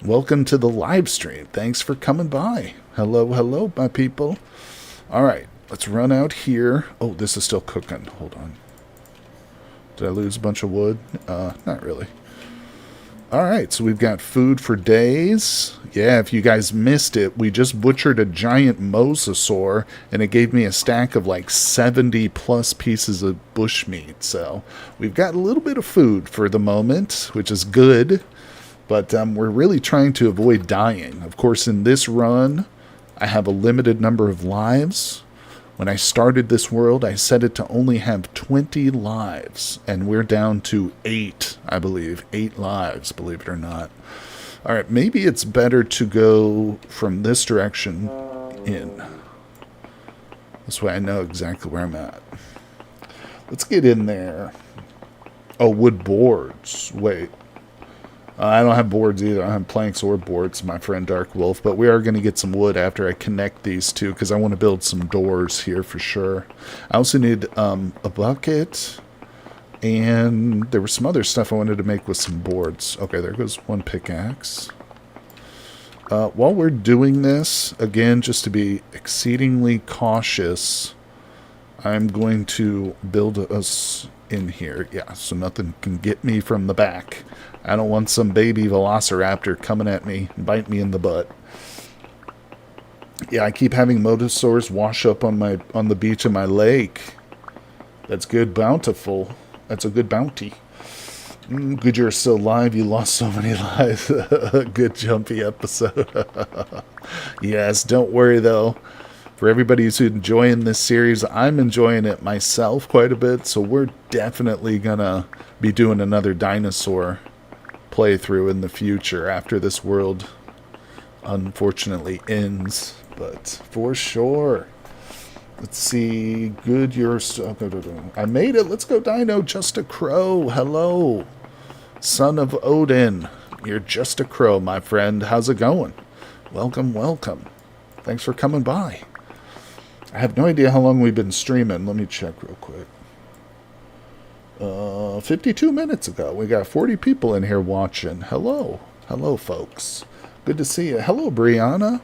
A: Welcome to the live stream. Thanks for coming by. Hello, hello, my people. All right, let's run out here. Oh, this is still cooking. Hold on. Did I lose a bunch of wood? Not really. All right, so we've got food for days. Yeah, if you guys missed it, we just butchered a giant mosasaur, and it gave me a stack of like 70 plus pieces of bushmeat. So we've got a little bit of food for the moment, which is good. But we're really trying to avoid dying. Of course, in this run, I have a limited number of lives. When I started this world, I set it to only have 20 lives. And we're down to 8, I believe. 8 lives, believe it or not. All right, maybe it's better to go from this direction in. This way I know exactly where I'm at. Let's get in there. Oh, wood boards. Wait. I don't have boards either. I don't have planks or boards, my friend Dark Wolf. But we are going to get some wood after I connect these two, because I want to build some doors here for sure. I also need a bucket. And there was some other stuff I wanted to make with some boards. Okay, there goes one pickaxe. While we're doing this, again, just to be exceedingly cautious, I'm going to build us in here. Yeah, so nothing can get me from the back. I don't want some baby velociraptor coming at me and bite me in the butt. Yeah, I keep having mosasaurs wash up on the beach of my lake. That's good, bountiful. That's a good bounty. Good you're still alive. You lost so many lives. Good jumpy episode. Yes, don't worry though. For everybody who's enjoying this series, I'm enjoying it myself quite a bit. So we're definitely gonna be doing another dinosaur playthrough in the future after this world unfortunately ends. But for sure. Let's see. Good, you're still... I made it. Let's go, Dino. Just a crow. Hello. Son of Odin. You're just a crow, my friend. How's it going? Welcome, welcome. Thanks for coming by. I have no idea how long we've been streaming. Let me check real quick. 52 minutes ago. We got 40 people in here watching. Hello. Hello, folks. Good to see you. Hello, Brianna.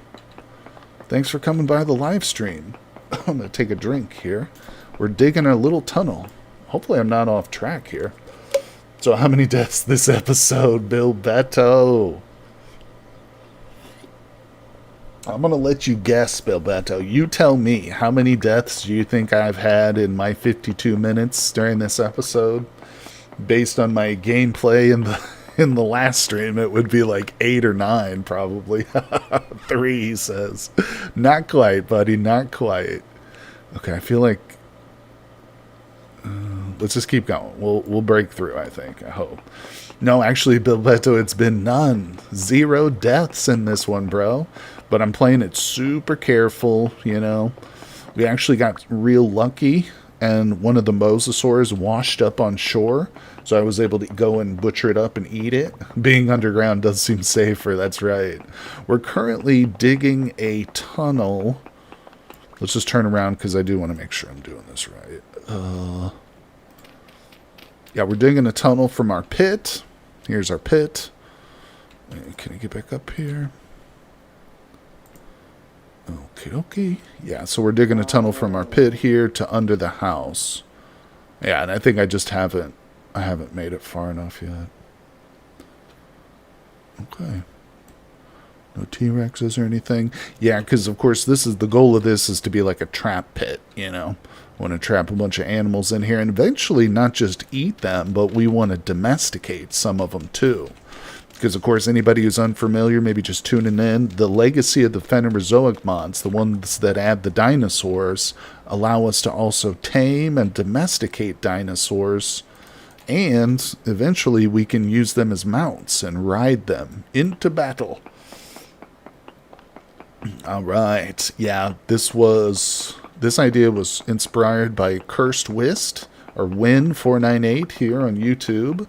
A: Thanks for coming by the live stream. I'm going to take a drink here. We're digging a little tunnel. Hopefully I'm not off track here. So how many deaths this episode, Bill Beto? I'm going to let you guess, Bill Beto. You tell me, how many deaths do you think I've had in my 52 minutes during this episode? Based on my gameplay in the last stream, it would be like 8 or 9, probably. 3, he says. Not quite, buddy, not quite. Okay, I feel like... let's just keep going. We'll break through, I think. I hope. No, actually, Bill Beto, it's been none. 0 deaths in this one, bro. But I'm playing it super careful, you know. We actually got real lucky, and one of the mosasaurs washed up on shore, so I was able to go and butcher it up and eat it. Being underground does seem safer, that's right. We're currently digging a tunnel. Let's just turn around, because I do want to make sure I'm doing this right. Yeah, we're digging a tunnel from our pit. Here's our pit. Can I get back up here? Okay. Yeah, so we're digging a tunnel from our pit here to under the house. Yeah, and I think I just haven't I haven't made it far enough yet. Okay. No T-Rexes or anything. Yeah, because of course this is the goal of this is to be like a trap pit, you know. I want to trap a bunch of animals in here and eventually not just eat them, but we want to domesticate some of them too. Because, of course, anybody who's unfamiliar, maybe just tuning in, the legacy of the Phanerozoic mods, the ones that add the dinosaurs, allow us to also tame and domesticate dinosaurs. And eventually we can use them as mounts and ride them into battle. All right. Yeah, this idea was inspired by Cursed Whist, or Win498 here on YouTube.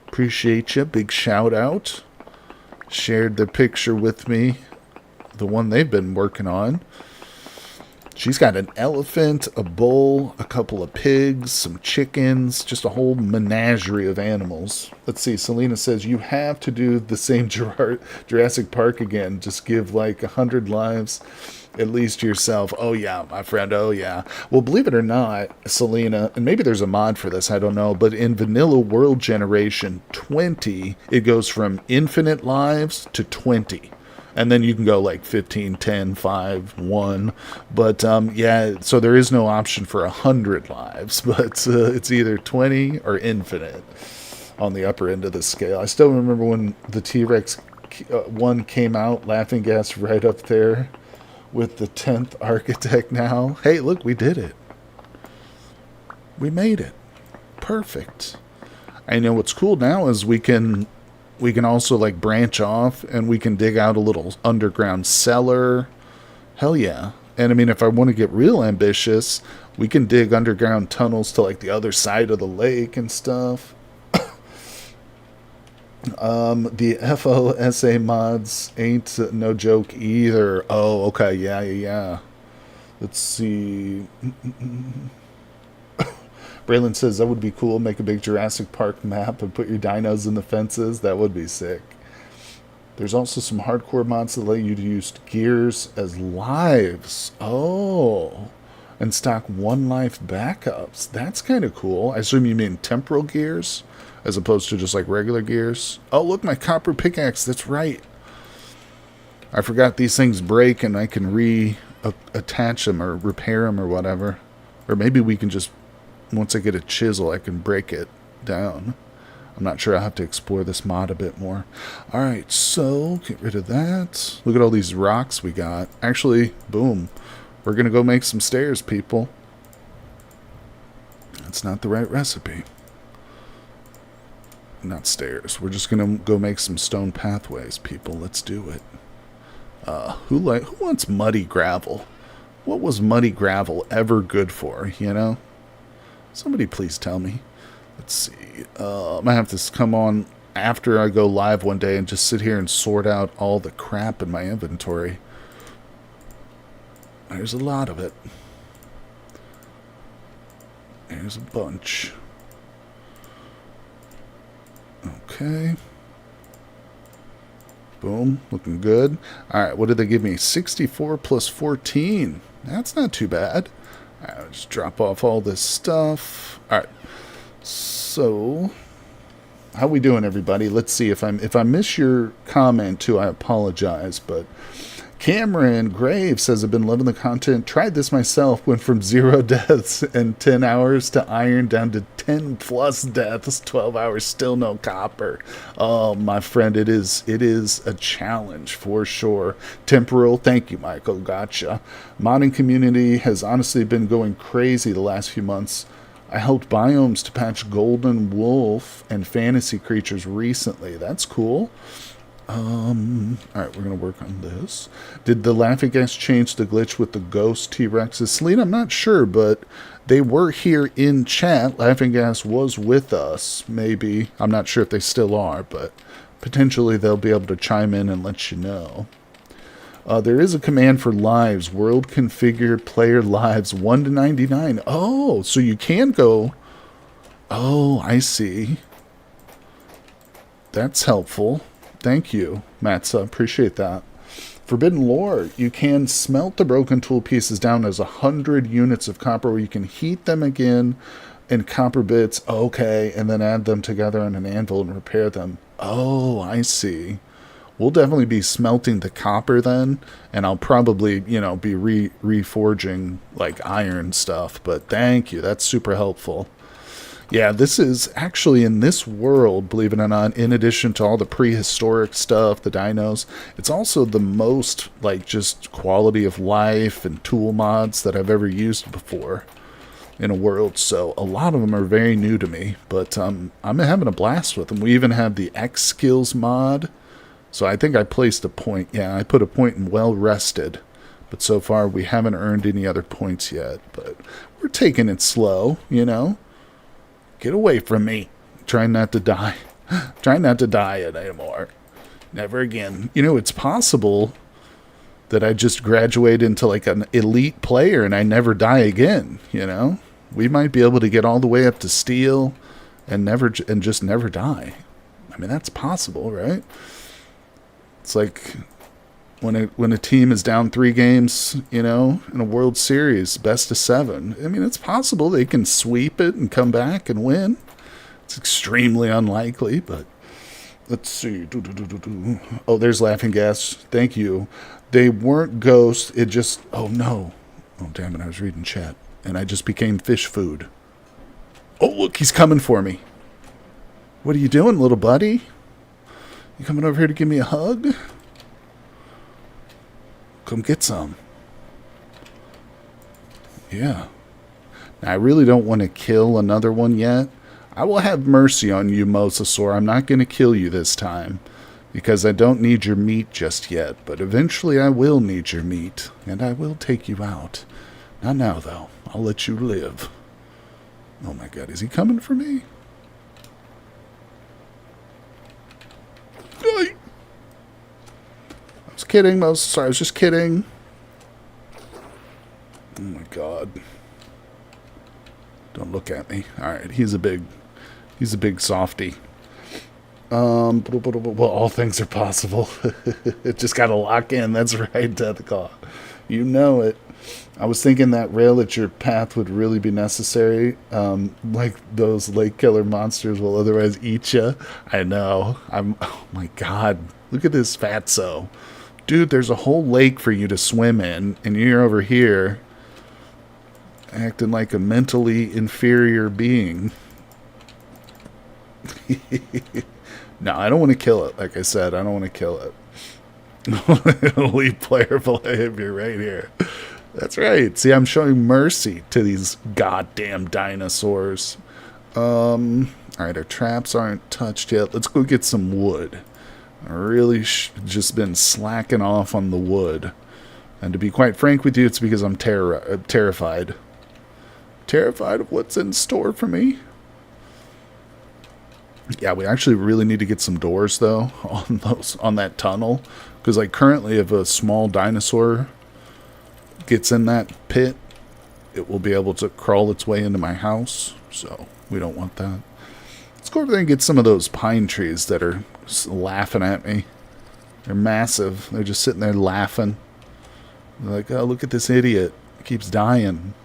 A: Appreciate you. Big shout out. Shared their picture with me. The one they've been working on. She's got an elephant, a bull, a couple of pigs, some chickens, just a whole menagerie of animals. Let's see. Selena says, you have to do the same Jurassic Park again. Just give like 100 lives at least to yourself. Oh, yeah, my friend. Oh, yeah. Well, believe it or not, Selena, and maybe there's a mod for this, I don't know, but in Vanilla World Generation 20, it goes from infinite lives to 20. And then you can go like 15, 10, 5, 1. But, yeah, so there is no option for 100 lives. But it's either 20 or infinite on the upper end of the scale. I still remember when the T-Rex one came out, laughing gas right up there with the 10th architect now. Hey, look, we did it. We made it. Perfect. I know what's cool now is we can also like branch off and we can dig out a little underground cellar. Hell yeah. And I mean, if I want to get real ambitious, we can dig underground tunnels to like the other side of the lake and stuff. The FOSA mods ain't no joke either. Oh, okay. Yeah. Let's see. Braylon says that would be cool. Make a big Jurassic Park map and put your dinos in the fences. That would be sick. There's also some hardcore mods that let you to use gears as lives. Oh. And stock 1 life backups. That's kind of cool. I assume you mean temporal gears as opposed to just like regular gears. Oh, look, my copper pickaxe. That's right. I forgot these things break and I can reattach them or repair them or whatever. Or maybe we can just, once I get a chisel, I can break it down. I'm not sure. I'll have to explore this mod a bit more. Alright, so get rid of that. Look at all these rocks we got. Actually, boom. We're going to go make some stairs, people. That's not the right recipe. Not stairs. We're just going to go make some stone pathways, people. Let's do it. Who wants muddy gravel? What was muddy gravel ever good for, you know? Somebody please tell me. Let's see. I might have to come on after I go live one day and just sit here and sort out all the crap in my inventory. There's a lot of it. There's a bunch. Okay. Boom. Looking good. Alright, what did they give me? 64 plus 14. That's not too bad. Alright, I'll just drop off all this stuff. Alright. So, how we doing, everybody? Let's see. If I miss your comment too, I apologize, but Cameron Graves says, I've been loving the content. Tried this myself. Went from 0 deaths in 10 hours to iron down to 10 plus deaths. 12 hours, still no copper. Oh, my friend, it is a challenge for sure. Temporal, thank you, Michael. Gotcha. Modding community has honestly been going crazy the last few months. I helped biomes to patch golden wolf and fantasy creatures recently. That's cool. Alright, we're going to work on this. Did the laughing gas change the glitch with the ghost T-Rexes? Selena, I'm not sure, but they were here in chat. Laughing gas was with us, maybe. I'm not sure if they still are, but potentially they'll be able to chime in and let you know. There is a command for lives. World configure player lives 1 to 99. Oh, so you can go. Oh, I see. That's helpful. Thank you, Matza. Appreciate that. Forbidden Lore. You can smelt the broken tool pieces down as 100 units of copper, where you can heat them again And copper bits, okay, and then add them together on an anvil and repair them. Oh, I see. We'll definitely be smelting the copper then, and I'll probably, you know, be reforging like iron stuff. But thank you, that's super helpful. Yeah, this is actually in this world, believe it or not, in addition to all the prehistoric stuff, the dinos, it's also the most like just quality of life and tool mods that I've ever used before in a world. So a lot of them are very new to me, but I'm having a blast with them. We even have the X skills mod. So I think I placed a point. Yeah, I put a point in well rested, but so far we haven't earned any other points yet. But we're taking it slow, you know. Get away from me. Trying not to die. Trying not to die anymore. Never again. You know, it's possible that I just graduate into like an elite player and I never die again, you know. We might be able to get all the way up to steel and just never die. I mean, that's possible, right? It's like when a team is down 3 games, you know, in a World Series, best of 7. I mean, it's possible they can sweep it and come back and win. It's extremely unlikely, but let's see. Oh, there's laughing gas. Thank you. They weren't ghosts. It just... Oh, no. Oh, damn it. I was reading chat. And I just became fish food. Oh, look. He's coming for me. What are you doing, little buddy? You coming over here to give me a hug? Come get some. Yeah. Now, I really don't want to kill another one yet. I will have mercy on you, Mosasaur. I'm not going to kill you this time, because I don't need your meat just yet. But eventually I will need your meat, and I will take you out. Not now, though. I'll let you live. Oh my god, is he coming for me? I was kidding, Mosasaur. I was just kidding. Oh my god. Don't look at me. Alright, he's a big softy. Well, all things are possible. It just gotta lock in. That's right, Deathclaw. You know it. I was thinking that rail at your path would really be necessary. Like those lake killer monsters will otherwise eat you. I know. Oh my god. Look at this fatso. Dude, there's a whole lake for you to swim in, and you're over here acting like a mentally inferior being. No, I don't want to kill it. Like I said, I don't want to kill it. Elite player behavior right here. That's right. See, I'm showing mercy to these goddamn dinosaurs. Alright, our traps aren't touched yet. Let's go get some wood. I really just been slacking off on the wood. And to be quite frank with you, it's because I'm terrified. Terrified of what's in store for me. Yeah, we actually really need to get some doors, though, on that tunnel. Because, like, currently, if a small dinosaur gets in that pit, it will be able to crawl its way into my house. So, we don't want that. Let's go over there and get some of those pine trees that are laughing at me. They're massive. They're just sitting there laughing. They're like, oh, look at this idiot. He keeps dying.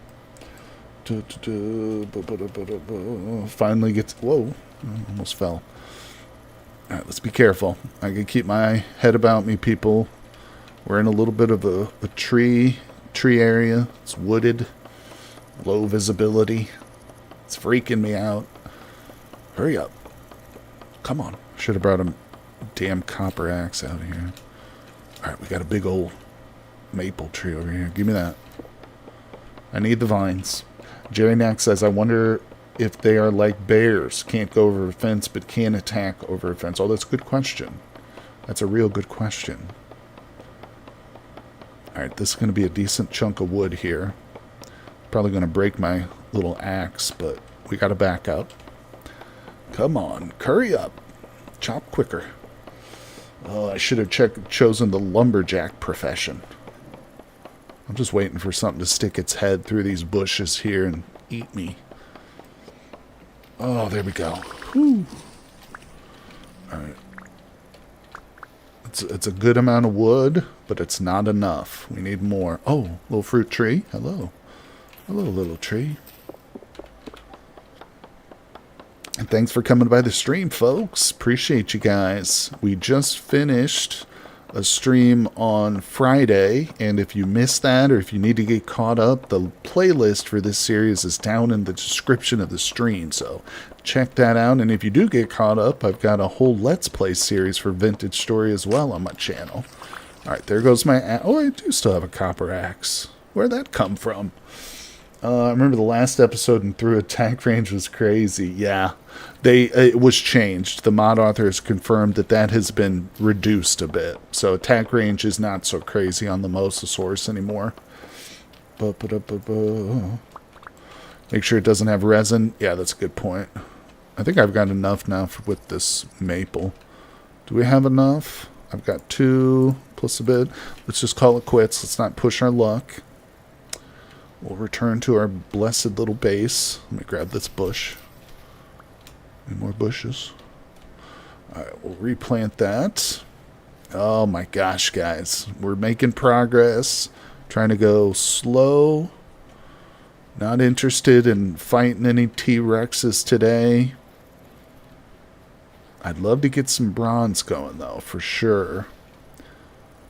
A: Finally gets... Whoa. Almost fell. Alright, let's be careful. I can keep my head about me, people. We're in a little bit of a tree area. It's wooded. Low visibility. It's freaking me out. Hurry up. Come on. Should have brought a damn copper axe out here. Alright, we got a big old maple tree over here. Give me that. I need the vines. Jerry Knack says, I wonder if they are like bears. Can't go over a fence, but can attack over a fence. Oh, that's a good question. That's a real good question. Alright, this is going to be a decent chunk of wood here. Probably going to break my little axe, but we got to back up. Come on, curry up. Chop quicker. Oh, I should have chosen the lumberjack profession. I'm just waiting for something to stick its head through these bushes here and eat me. Oh, there we go. Whew. Alright. It's a good amount of wood, but it's not enough. We need more. Oh, little fruit tree. Hello. Hello, little tree. Thanks for coming by the stream, folks. Appreciate you guys. We just finished a stream on Friday, and if you missed that or if you need to get caught up, the playlist for this series is down in the description of the stream, so check that out. And if you do get caught up, I've got a whole Let's Play series for Vintage Story as well on my channel. Alright, there goes my... Oh, I do still have a copper axe. Where'd that come from? I remember the last episode and through attack range was crazy. Yeah, it was changed. The mod author has confirmed that has been reduced a bit. So attack range is not so crazy on the Mosasaurus anymore. Make sure it doesn't have resin. Yeah, that's a good point. I think I've got enough now with this maple. Do we have enough? I've got 2 plus a bit. Let's just call it quits. Let's not push our luck. We'll return to our blessed little base. Let me grab this bush. Any more bushes? Alright, we'll replant that. Oh my gosh, guys. We're making progress. Trying to go slow. Not interested in fighting any T-Rexes today. I'd love to get some bronze going, though, for sure.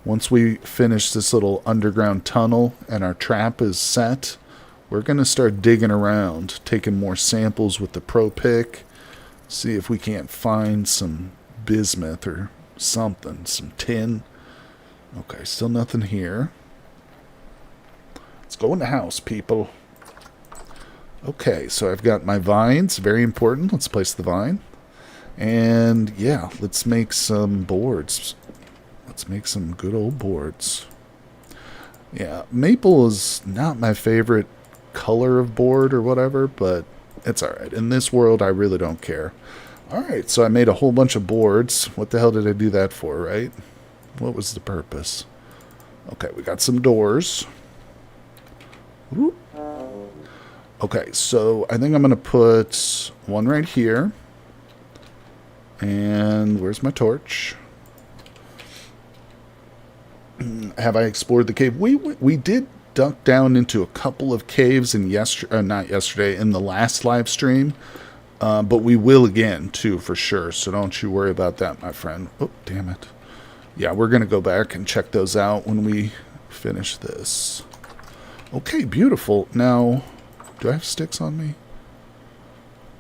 A: Once we finish this little underground tunnel and our trap is set, we're going to start digging around, taking more samples with the Pro Pick, see if we can't find some bismuth or something, some tin. Okay, still nothing here. Let's go in the house, people. Okay, so I've got my vines, very important. Let's place the vine. And yeah, let's make some boards. Let's make some good old boards. Yeah, maple is not my favorite color of board or whatever, but it's alright. In this world, I really don't care. Alright, so I made a whole bunch of boards. What the hell did I do that for, right? What was the purpose? Okay, we got some doors. Whoop. Okay, so I think I'm going to put one right here. And where's my torch? Have I explored the cave? We did duck down into a couple of caves in not yesterday, in the last live stream. But we will again, too, for sure. So don't you worry about that, my friend. Oh, damn it. Yeah, we're going to go back and check those out when we finish this. Okay, beautiful. Now, do I have sticks on me?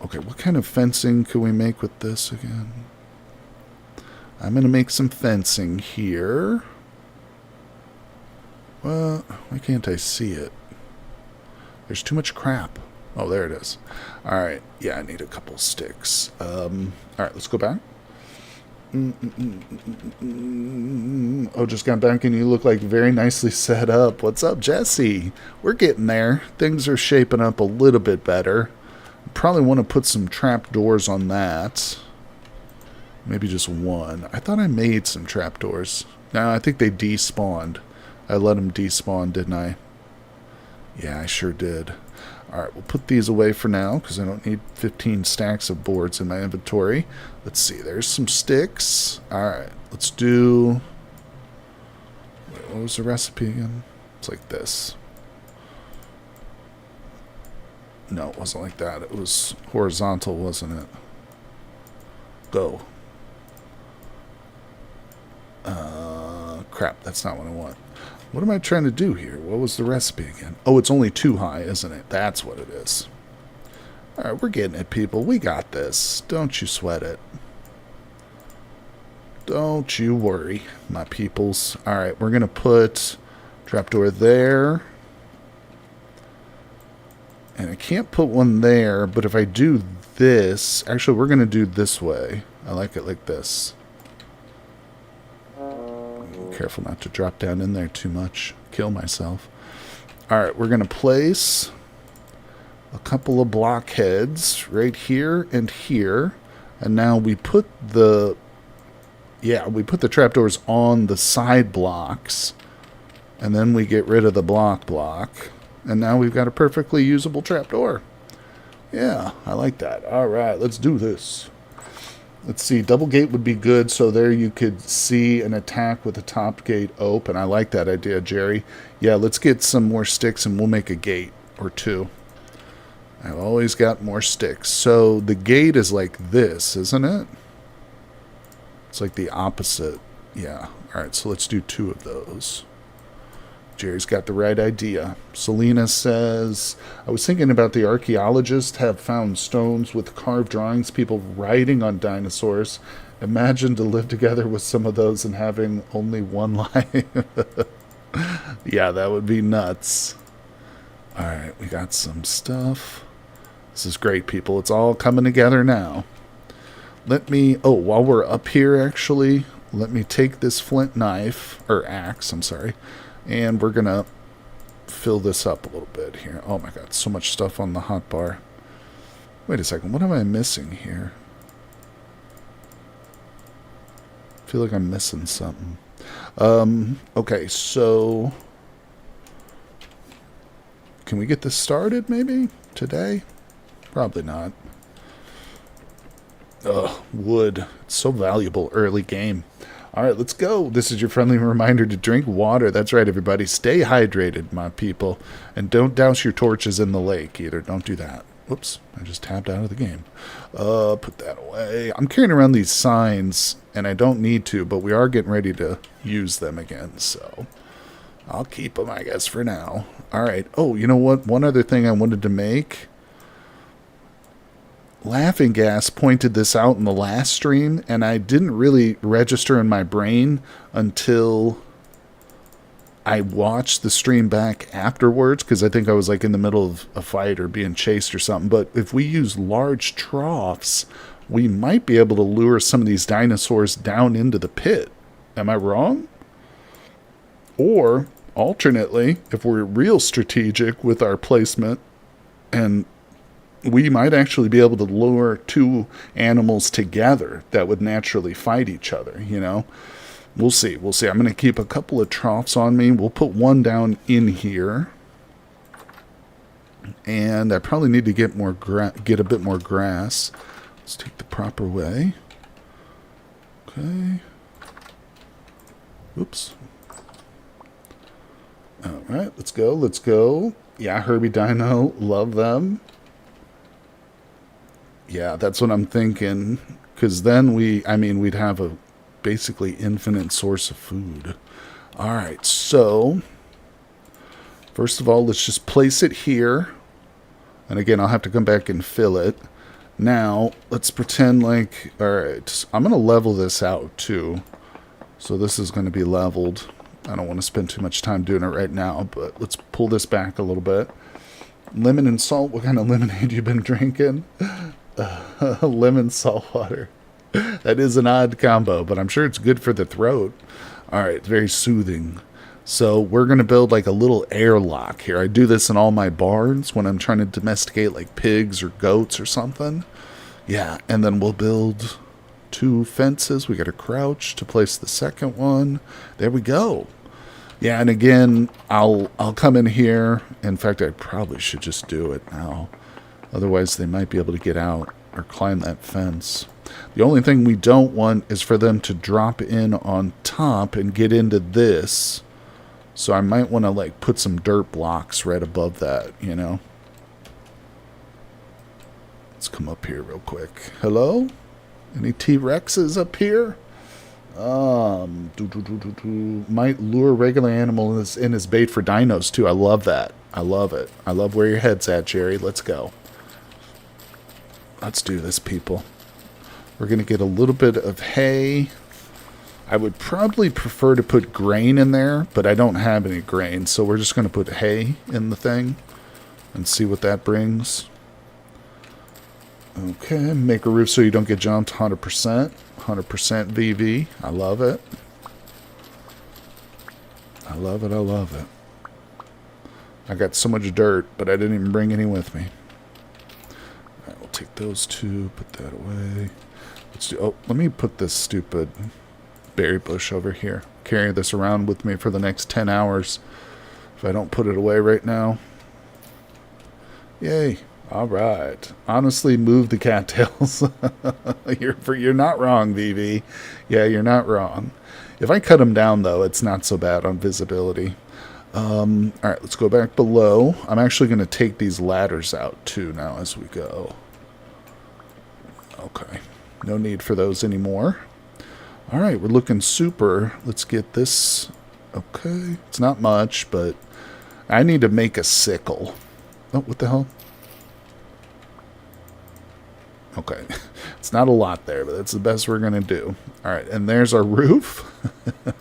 A: Okay, what kind of fencing can we make with this again? I'm going to make some fencing here. Well, why can't I see it? There's too much crap. Oh, there it is. Alright, yeah, I need a couple sticks. Alright, let's go back. Oh, just got back and you look like very nicely set up. What's up, Jesse? We're getting there. Things are shaping up a little bit better. Probably want to put some trap doors on that. Maybe just one. I thought I made some trap doors. No, I think they despawned. I let them despawn, didn't I? Yeah, I sure did. Alright, we'll put these away for now because I don't need 15 stacks of boards in my inventory. Let's see, there's some sticks. Alright, let's do... Wait, what was the recipe again? It's like this. No, it wasn't like that. It was horizontal, wasn't it? Go. Crap, that's not what I want. What am I trying to do here? What was the recipe again? Oh, it's only too high, isn't it? That's what it is. Alright, we're getting it, people. We got this. Don't you sweat it. Don't you worry, my peoples. Alright, we're going to put trapdoor there. And I can't put one there, but if I do this... Actually, we're going to do this way. I like it like this. Careful not to drop down in there too much. Kill myself. Alright, we're going to place a couple of blockheads right here and here. And now we put the... Yeah, we put the trapdoors on the side blocks. And then we get rid of the block. And now we've got a perfectly usable trapdoor. Yeah, I like that. Alright, let's do this. Let's see, double gate would be good, so there you could see an attack with the top gate open. I like that idea, Jerry. Yeah, let's get some more sticks and we'll make a gate or two. I've always got more sticks. So the gate is like this, isn't it? It's like the opposite. Yeah. All right, so let's do 2 of those. Jerry's got the right idea. Selena says, I was thinking about the archaeologists have found stones with carved drawings, people riding on dinosaurs. Imagine to live together with some of those and having only one life. Yeah, that would be nuts. All right, we got some stuff. This is great, people. It's all coming together now. Let me, while we're up here, actually, let me take this flint knife, or axe, I'm sorry, and we're going to fill this up a little bit here. Oh my god, so much stuff on the hotbar. Wait a second, what am I missing here? I feel like I'm missing something. Okay, so can we get this started maybe today? Probably not. Ugh, wood. It's so valuable early game. All right, let's go. This is your friendly reminder to drink water. That's right, everybody. Stay hydrated, my people. And don't douse your torches in the lake either. Don't do that. Whoops, I just tapped out of the game. Put that away. I'm carrying around these signs, and I don't need to, but we are getting ready to use them again, so I'll keep them, I guess, for now. All right. Oh, you know what? One other thing I wanted to make. Laughing Gas pointed this out in the last stream, and I didn't really register in my brain until I watched the stream back afterwards, because I think I was like in the middle of a fight or being chased or something. But if we use large troughs, we might be able to lure some of these dinosaurs down into the pit. Am I wrong? Or, alternately, if we're real strategic with our placement, and we might actually be able to lure 2 animals together that would naturally fight each other, you know? We'll see. We'll see. I'm going to keep a couple of troughs on me. We'll put one down in here. And I probably need to get a bit more grass. Let's take the proper way. Okay. Oops. All right, let's go. Let's go. Yeah, Herbie Dino. Love them. Yeah, that's what I'm thinking. Because then we'd have a basically infinite source of food. All right, so first of all, let's just place it here. And again, I'll have to come back and fill it. Now, let's pretend like, all right, I'm going to level this out too. So this is going to be leveled. I don't want to spend too much time doing it right now, but let's pull this back a little bit. Lemon and salt. What kind of lemonade you been drinking? Lemon salt water. That is an odd combo, but I'm sure it's good for the throat. All right, it's very soothing. So we're going to build like a little airlock here. I do this in all my barns when I'm trying to domesticate like pigs or goats or something. Yeah, and then we'll build 2 fences. We got to crouch to place the second one. There we go. Yeah, and again, I'll come in here. In fact, I probably should just do it now. Otherwise, they might be able to get out or climb that fence. The only thing we don't want is for them to drop in on top and get into this. So I might want to like put some dirt blocks right above that, you know. Let's come up here real quick. Hello? Any T-Rexes up here? Might lure regular animals in as bait for dinos too. I love that. I love it. I love where your head's at, Jerry. Let's go. Let's do this, people. We're going to get a little bit of hay. I would probably prefer to put grain in there, but I don't have any grain, so we're just going to put hay in the thing and see what that brings. Okay, make a roof so you don't get jumped. 100%. 100% VV. I love it. I love it. I love it. I got so much dirt, but I didn't even bring any with me. All right, we'll take those 2, put that away. Let's do. Oh, let me put this stupid berry bush over here. Carry this around with me for the next 10 hours if I don't put it away right now. Yay. All right. Honestly, move the cattails. You're not wrong, VV. Yeah, you're not wrong. If I cut them down, though, it's not so bad on visibility. Alright, let's go back below. I'm actually going to take these ladders out too now as we go. Okay. No need for those anymore. Alright, we're looking super. Let's get this. Okay. It's not much, but I need to make a sickle. Oh, what the hell? Okay. It's not a lot there, but that's the best we're going to do. Alright, and there's our roof.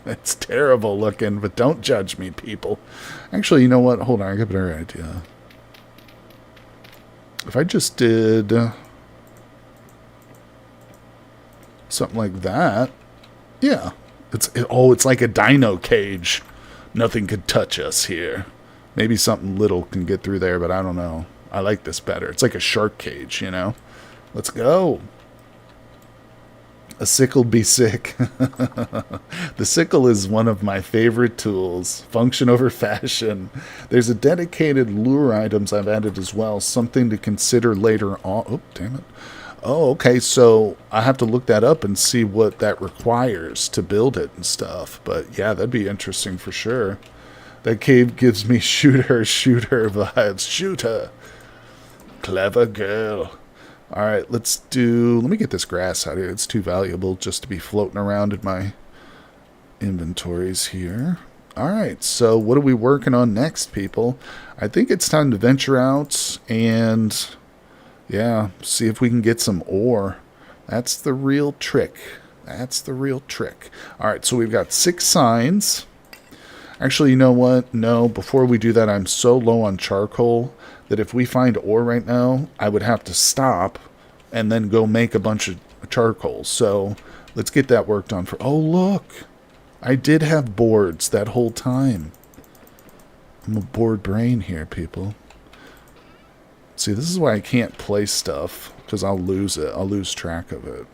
A: It's terrible looking, but don't judge me, people. Actually, you know what? Hold on, I got a better idea. If I just did something like that. Yeah. It's like a dino cage. Nothing could touch us here. Maybe something little can get through there, but I don't know. I like this better. It's like a shark cage, you know? Let's go. A sickle'd be sick. The sickle is one of my favorite tools. Function over fashion. There's a dedicated lure items I've added as well. Something to consider later on. Oh, damn it. Oh, okay. So I have to look that up and see what that requires to build it and stuff. But yeah, that'd be interesting for sure. That cave gives me shoot her vibes. Shoot her. Clever girl. Alright, let me get this grass out of here. It's too valuable just to be floating around in my inventories here. Alright, so what are we working on next, people? I think it's time to venture out and, yeah, see if we can get some ore. That's the real trick. That's the real trick. Alright, so we've got 6 signs. Actually, you know what? No, before we do that, I'm so low on charcoal that if we find ore right now, I would have to stop and then go make a bunch of charcoal. So let's get that worked on for... Oh, look! I did have boards that whole time. I'm a bored brain here, people. See, this is why I can't place stuff, because I'll lose it. I'll lose track of it.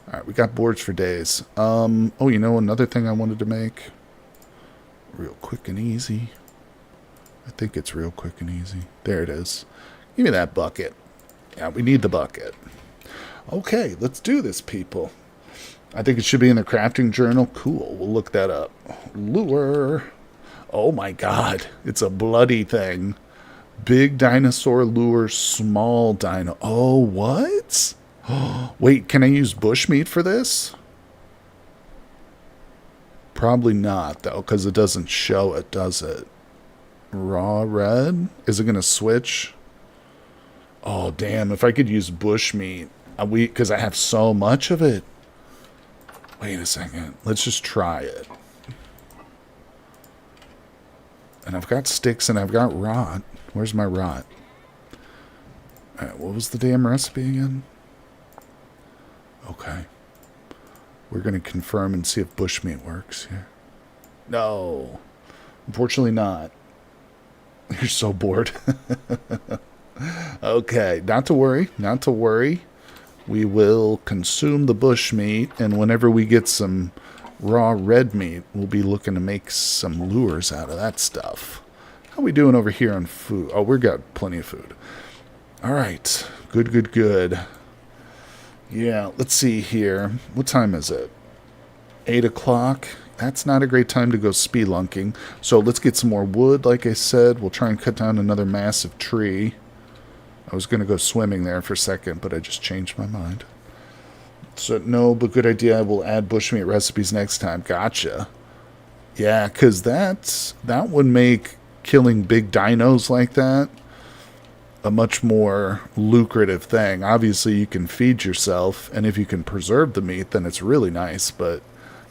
A: Alright, we got boards for days. Oh, you know, another thing I wanted to make? Real quick and easy. I think it's real quick and easy. There it is. Give me that bucket. Yeah, we need the bucket. Okay, let's do this, people. I think it should be in the crafting journal. Cool, we'll look that up. Lure. Oh my god, it's a bloody thing. Big dinosaur lure, small dino. Oh, what? Wait, can I use bushmeat for this? Probably not, though, because it doesn't show it, does it? Raw red? Is it going to switch? Oh, damn. If I could use bushmeat, because I have so much of it. Wait a second. Let's just try it. And I've got sticks and I've got rot. Where's my rot? Alright, what was the damn recipe again? Okay. We're going to confirm and see if bushmeat works here. No. Unfortunately not. You're so bored. Okay, not to worry, not to worry. We will consume the bushmeat, and whenever we get some raw red meat, we'll be looking to make some lures out of that stuff. How we doing over here on food? Oh, we've got plenty of food. All right, good, good, good. Yeah, let's see here. What time is it? 8 o'clock. That's not a great time to go spelunking. So let's get some more wood, like I said. We'll try and cut down another massive tree. I was going to go swimming there for a second, but I just changed my mind. So, no, but good idea. I will add bushmeat recipes next time. Gotcha. Yeah, because that would make killing big dinos like that a much more lucrative thing. Obviously, you can feed yourself, and if you can preserve the meat, then it's really nice. But,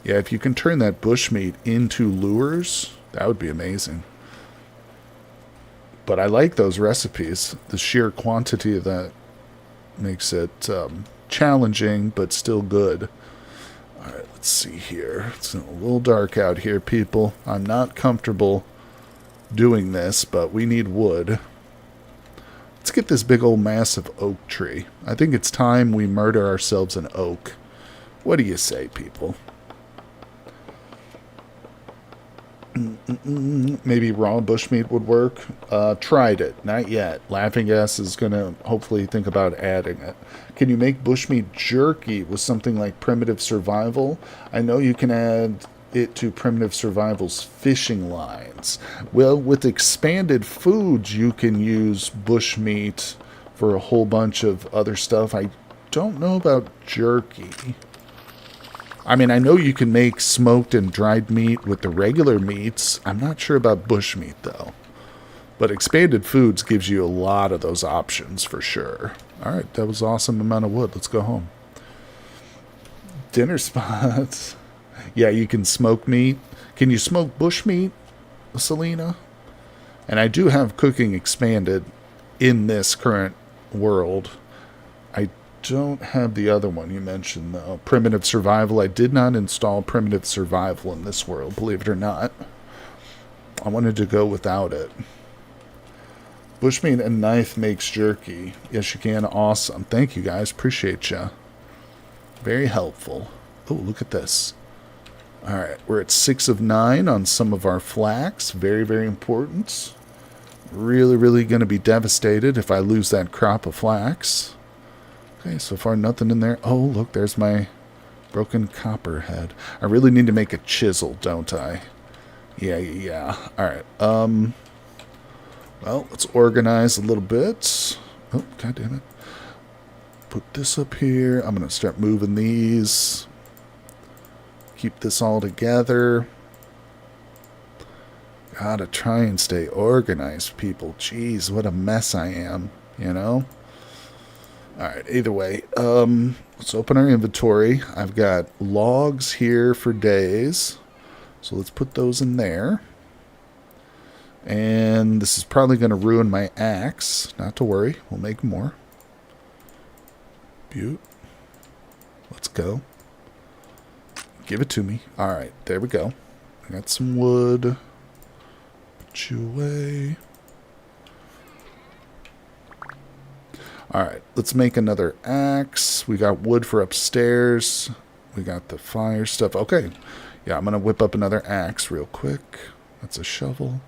A: yeah, if you can turn that bushmeat into lures, that would be amazing. But I like those recipes. The sheer quantity of that makes it challenging, but still good. Alright, let's see here. It's a little dark out here, people. I'm not comfortable doing this, but we need wood. Let's get this big old massive oak tree. I think it's time we murder ourselves an oak. What do you say, people? Maybe raw bushmeat would work. Tried it. Not yet. Laughing Gas is going to hopefully think about adding it. Can you make bushmeat jerky with something like primitive survival? I know you can add it to primitive survival's fishing lines. Well, with expanded foods, you can use bushmeat for a whole bunch of other stuff. I don't know about jerky. I mean, I know you can make smoked and dried meat with the regular meats. I'm not sure about bushmeat, though. But expanded foods gives you a lot of those options for sure. All right, that was an awesome amount of wood. Let's go home. Dinner spots. Yeah, you can smoke meat. Can you smoke bushmeat, Selena? And I do have cooking expanded in this current world. I don't have the other one you mentioned, though. Primitive survival. I did not install primitive survival in this world, believe it or not. I wanted to go without it. Bushmeat and knife makes jerky. Yes, you can. Awesome. Thank you, guys. Appreciate ya. Very helpful. Oh, look at this. All right, we're at 6 of 9 on some of our flax. Very, very important. Really, really going to be devastated if I lose that crop of flax. Okay, so far nothing in there. Oh, look, there's my broken copperhead. I really need to make a chisel, don't I? Yeah. All right. Well, let's organize a little bit. Oh, God damn it. Put this up here. I'm going to start moving these. Keep this all together. Gotta try and stay organized, people. Jeez, what a mess I am, you know? Alright, either way, let's open our inventory. I've got logs here for days. So let's put those in there. And this is probably going to ruin my axe. Not to worry, we'll make more. Beaut. Let's go. Give it to me. Alright, there we go. I got some wood. Put you away. Alright, let's make another axe. We got wood for upstairs. We got the fire stuff. Okay. Yeah, I'm going to whip up another axe real quick. That's a shovel.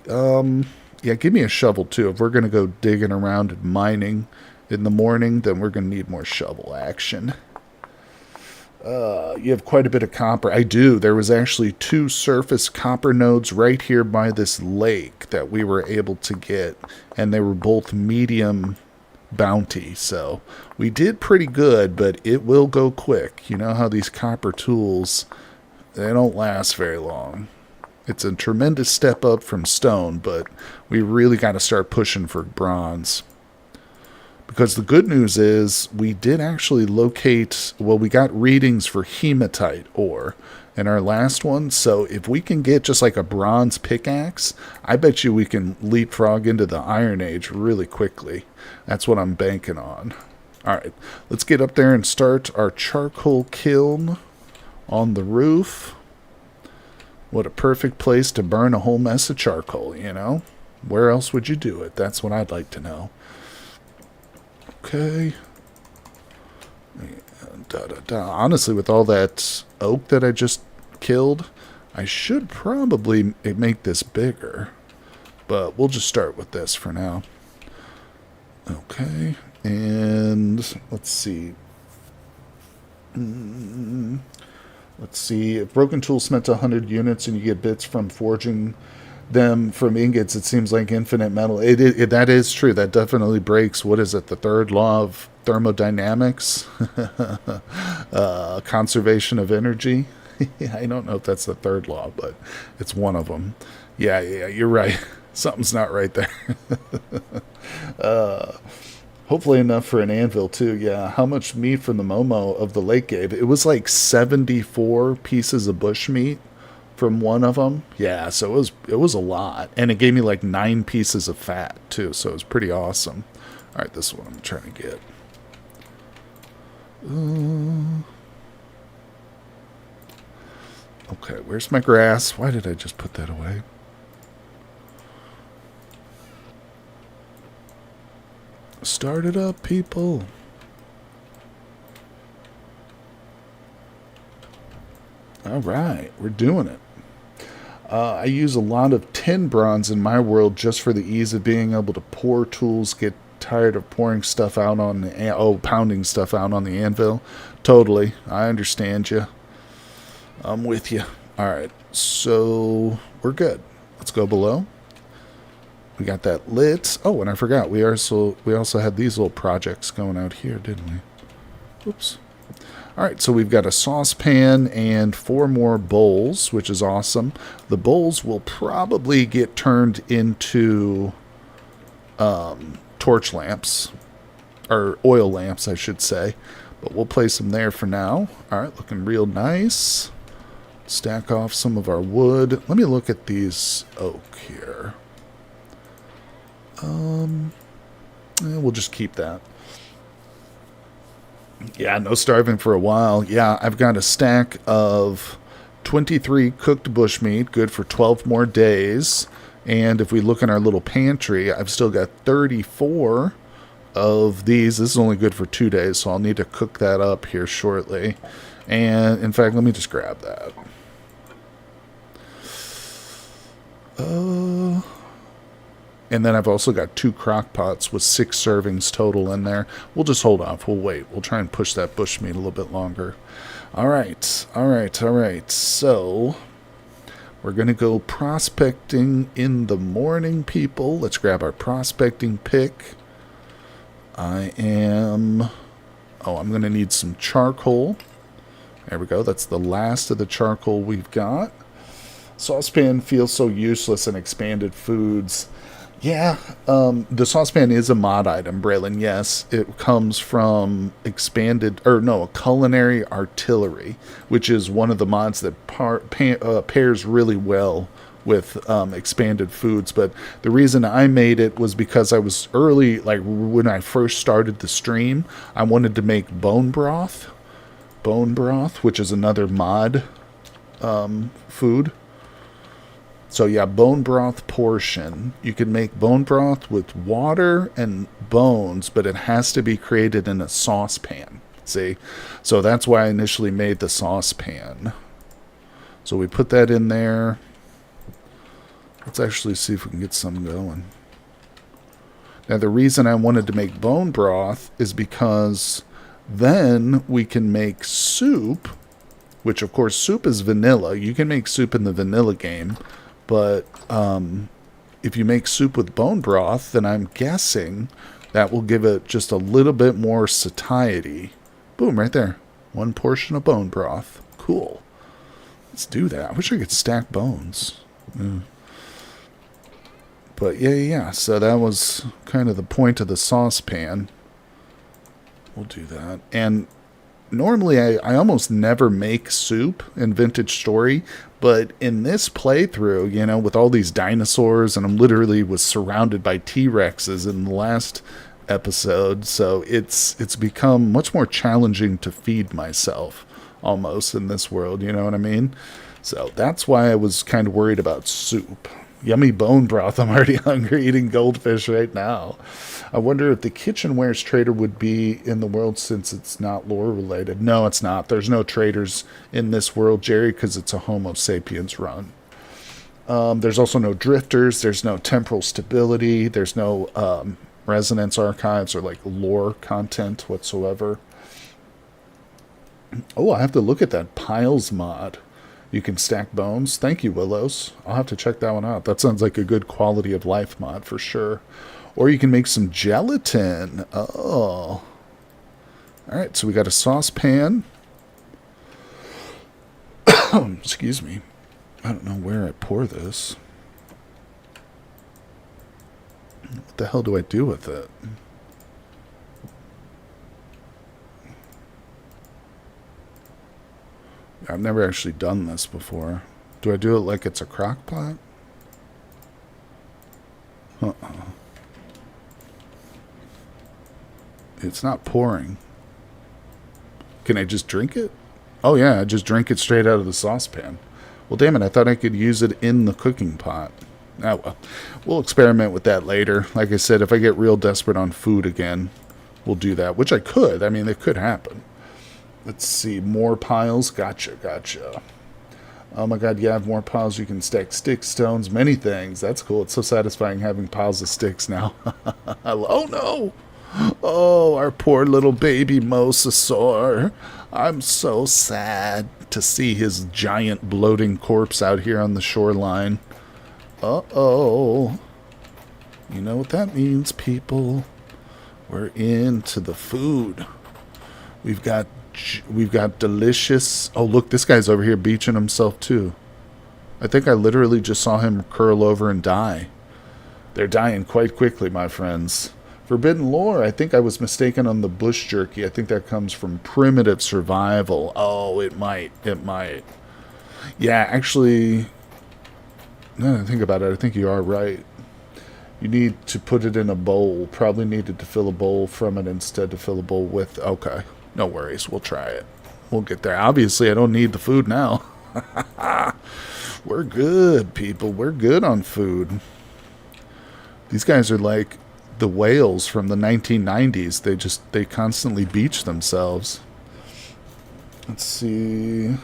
A: Yeah, give me a shovel too. If we're going to go digging around and mining in the morning, then we're going to need more shovel action. You have quite a bit of copper. I do. There was actually 2 surface copper nodes right here by this lake that we were able to get, and they were both medium bounty. So we did pretty good, but it will go quick. You know how these copper tools, they don't last very long. It's a tremendous step up from stone, but we really got to start pushing for bronze. Because the good news is we did actually locate, well, we got readings for hematite ore in our last one. So if we can get just like a bronze pickaxe, I bet you we can leapfrog into the Iron Age really quickly. That's what I'm banking on. All right, let's get up there and start our charcoal kiln on the roof. What a perfect place to burn a whole mess of charcoal, you know? Where else would you do it? That's what I'd like to know. Okay. Honestly, with all that oak that I just killed, I should probably make this bigger. But we'll just start with this for now. Okay. And let's see. Let's see. If broken tools smelt to 100 units and you get bits from forging them from ingots, it seems like infinite metal. That is true. That definitely breaks, what is it, the 3rd law of thermodynamics? Conservation of energy. I don't know if that's the 3rd law, but it's one of them. Yeah, you're right. Something's not right there. Hopefully enough for an anvil too. Yeah, how much meat from the Momo of the lake gave? It was like 74 pieces of bush meat from one of them. Yeah, so it was a lot, and it gave me like 9 pieces of fat too. So it was pretty awesome. All right, this is what I'm trying to get. Okay, where's my grass? Why did I just put that away? Start it up, people. All right, we're doing it. I use a lot of tin bronze in my world just for the ease of being able to pour tools, get tired of pouring stuff out on the, pounding stuff out on the anvil. Totally, I understand you. I'm with you. All right, so we're good. Let's go below. We got that lit. Oh, and I forgot. We also had these little projects going out here, didn't we? Oops. All right, so we've got a saucepan and 4 more bowls, which is awesome. The bowls will probably get turned into torch lamps, or oil lamps, I should say. But we'll place them there for now. All right, looking real nice. Stack off some of our wood. Let me look at these oak here. We'll just keep that. Yeah, no starving for a while. Yeah, I've got a stack of 23 cooked bushmeat, good for 12 more days. And if we look in our little pantry, I've still got 34 of these. This is only good for 2 days, so I'll need to cook that up here shortly. And, in fact, let me just grab that. And then I've also got 2 crock pots with 6 servings total in there. We'll just hold off. We'll wait. We'll try and push that bushmeat a little bit longer. All right. All right. All right. So we're going to go prospecting in the morning, people. Let's grab our prospecting pick. I'm going to need some charcoal. There we go. That's the last of the charcoal we've got. Saucepan feels so useless in expanded foods. Yeah, the saucepan is a mod item, Braylon. Yes, it comes from culinary artillery, which is one of the mods that pairs really well with expanded foods. But the reason I made it was because I was early, like when I first started the stream, I wanted to make bone broth, which is another mod food. So yeah, bone broth portion. You can make bone broth with water and bones, but it has to be created in a saucepan. See? So that's why I initially made the saucepan. So we put that in there. Let's actually see if we can get some going. Now the reason I wanted to make bone broth is because then we can make soup, which of course soup is vanilla. You can make soup in the vanilla game. But if you make soup with bone broth, then I'm guessing that will give it just a little bit more satiety. Boom, right there. 1 portion of bone broth. Cool. Let's do that. I wish I could stack bones. But yeah. So that was kind of the point of the saucepan. We'll do that. And normally I almost never make soup in Vintage Story, but in this playthrough, with all these dinosaurs, and I'm literally was surrounded by T-Rexes in the last episode, so it's become much more challenging to feed myself almost in this world, you know what I mean? So that's why I was kind of worried about soup. Yummy bone broth. I'm already hungry eating goldfish right now. I wonder if the kitchenwares trader would be in the world since it's not lore related. No, it's not. There's no traders in this world, Jerry, because it's a Homo sapiens run. There's also no drifters. There's no temporal stability. There's no resonance archives or like lore content whatsoever. Oh, I have to look at that piles mod. You can stack bones. Thank you, Willows. I'll have to check that one out. That sounds like a good quality of life mod for sure. Or you can make some gelatin. Oh. Alright, so we got a saucepan. Excuse me. I don't know where I pour this. What the hell do I do with it? I've never actually done this before. Do I do it like it's a crock pot? It's not pouring. Can I just drink it? Oh yeah, I just drink it straight out of the saucepan. Well, damn it, I thought I could use it in the cooking pot. Oh well. We'll experiment with that later. Like I said, if I get real desperate on food again, we'll do that. Which I could. I mean, it could happen. Let's see, more piles. Gotcha. Oh my god, yeah, I have more piles. You can stack sticks, stones, many things. That's cool. It's so satisfying having piles of sticks now. Oh no! Oh, our poor little baby mosasaur. I'm so sad to see his giant bloating corpse out here on the shoreline. Uh-oh. You know what that means, people? We're into the food. We've got delicious... Oh, look, this guy's over here beaching himself, too. I think I literally just saw him curl over and die. They're dying quite quickly, my friends. Forbidden lore, I think I was mistaken on the bush jerky. I think that comes from primitive survival. Oh, it might. It might. Yeah, actually, now that I think about it, I think you are right. You need to put it in a bowl. Probably needed to fill a bowl from it instead to fill a bowl with. Okay, no worries. We'll try it. We'll get there. Obviously, I don't need the food now. We're good, people. We're good on food. These guys are like the whales from the 1990s. They constantly beach themselves. Let's see. All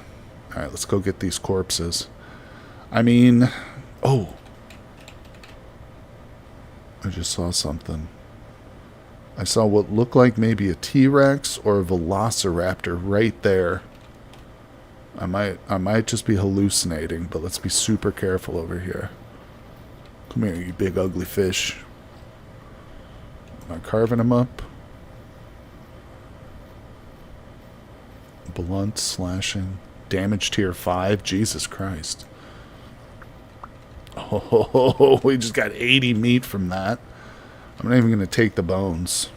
A: right, let's go get these corpses. I mean, oh, I just saw something. I saw what looked like maybe a T-Rex or a Velociraptor right there. I might just be hallucinating, but let's be super careful over here. Come here, you big ugly fish. Am I carving him up? Blunt slashing. Damage tier 5. Jesus Christ. Oh, we just got 80 meat from that. I'm not even going to take the bones.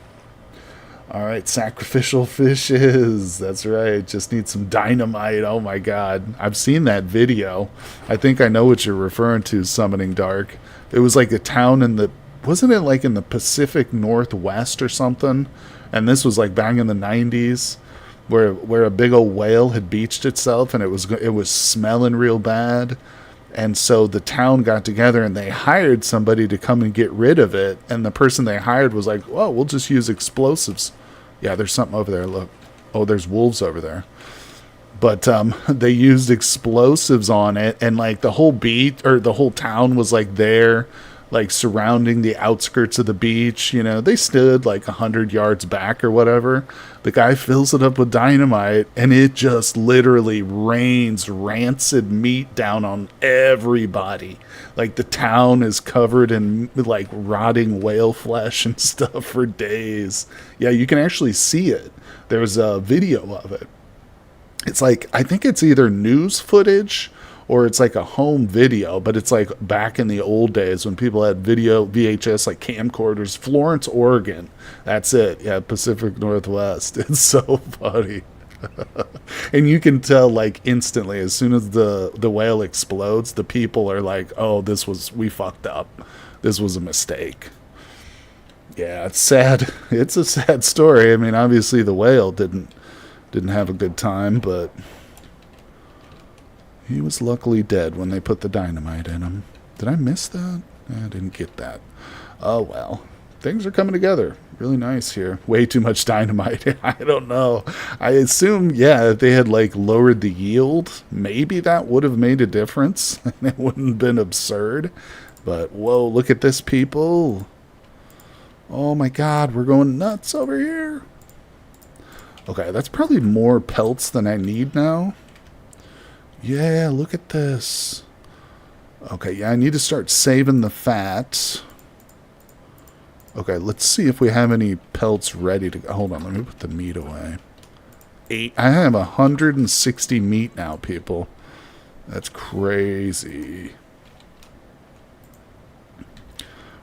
A: Alright, sacrificial fishes. That's right. Just need some dynamite. Oh my god. I've seen that video. I think I know what you're referring to, Summoning Dark. It was like a town in the... Wasn't it like in the Pacific Northwest or something? And this was like back in the 90s. Where a big old whale had beached itself and it was smelling real bad. And so the town got together and they hired somebody to come and get rid of it. And the person they hired was like, "Oh, we'll just use explosives." Yeah, there's something over there. Look. Oh, there's wolves over there. But they used explosives on it. And like the whole the whole town was like there, like surrounding the outskirts of the beach. You know, they stood like 100 yards back or whatever. The guy fills it up with dynamite and it just literally rains rancid meat down on everybody. Like the town is covered in like rotting whale flesh and stuff for days. Yeah, you can actually see it. There's a video of it. It's like, I think it's either news footage or it's like a home video, but it's like back in the old days when people had video VHS, like camcorders. Florence, Oregon. That's it. Yeah, Pacific Northwest. It's so funny. And you can tell like instantly as soon as the whale explodes, the people are like, "Oh, we fucked up. This was a mistake." Yeah, it's sad. It's a sad story. I mean, obviously the whale didn't have a good time, but he was luckily dead when they put the dynamite in him. Did I miss that? I didn't get that. Oh, well. Things are coming together. Really nice here. Way too much dynamite. I don't know. I assume, yeah, if they had, like, lowered the yield, maybe that would have made a difference. It wouldn't have been absurd. But, whoa, look at this, people. Oh, my God. We're going nuts over here. Okay, that's probably more pelts than I need now. Yeah, look at this. Okay, yeah, I need to start saving the fat. Okay, let's see if we have any pelts ready to go. Hold on, let me put the meat away. I have 160 meat now, people. That's crazy.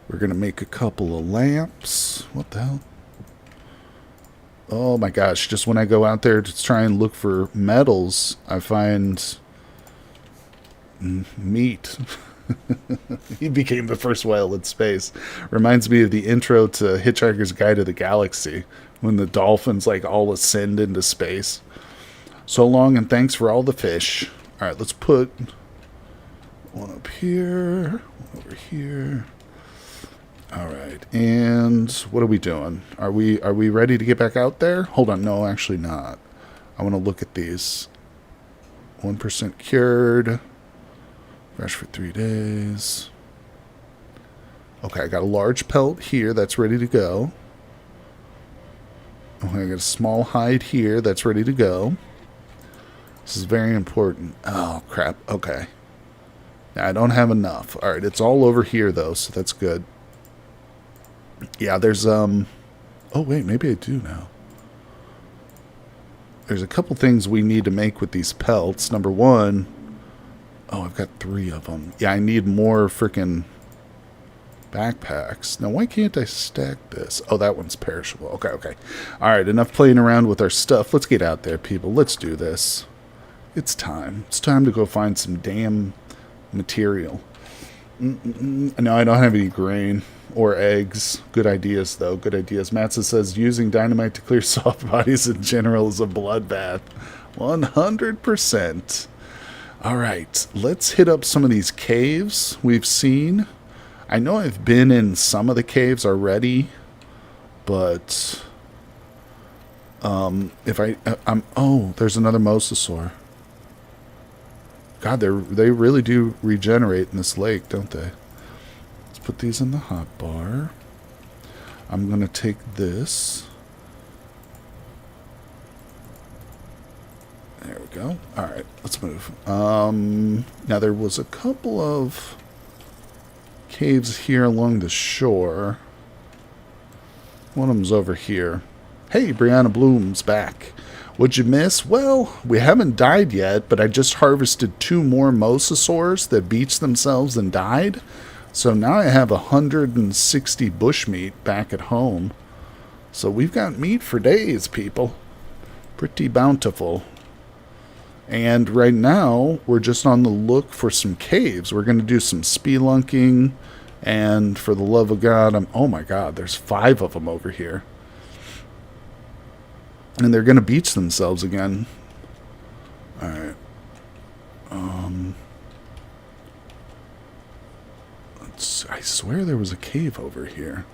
A: We're going to make a couple of lamps. What the hell? Oh my gosh, just when I go out there to try and look for metals, I find meat. He became the first whale in space. Reminds me of the intro to Hitchhiker's Guide to the Galaxy, when the dolphins like all ascend into space. So long and thanks for all the fish. Alright, let's put one up here, one over here. Alright, and what are we doing? Are we ready to get back out there? Hold on, no, actually not. I want to look at these. 1% cured. Fresh for 3 days. Okay, I got a large pelt here that's ready to go. Oh, I got a small hide here that's ready to go. This is very important. Oh, crap. Okay. I don't have enough. All right, it's all over here, though, so that's good. Yeah, there's, oh, wait, maybe I do now. There's a couple things we need to make with these pelts. Number one, oh, I've got 3 of them. Yeah, I need more freaking backpacks. Now, why can't I stack this? Oh, that one's perishable. Okay, okay. All right, enough playing around with our stuff. Let's get out there, people. Let's do this. It's time. It's time to go find some damn material. No, I don't have any grain or eggs. Good ideas, though. Good ideas. Matza says using dynamite to clear soft bodies in general is a bloodbath. 100%. All right, let's hit up some of these caves we've seen. I know I've been in some of the caves already, but if I'm oh, there's another mosasaur. God, they really do regenerate in this lake, don't they? Let's put these in the hot bar. I'm going to take this. There we go. All right, let's move. Now, there was a couple of caves here along the shore. One of them's over here. Hey, Brianna Bloom's back. What'd you miss? Well, we haven't died yet, but I just harvested 2 more mosasaurs that beached themselves and died. So now I have 160 bushmeat back at home. So we've got meat for days, people. Pretty bountiful. And right now, we're just on the look for some caves. We're going to do some spelunking. And for the love of God, oh my God, there's 5 of them over here. And they're going to beach themselves again. All right. I swear there was a cave over here.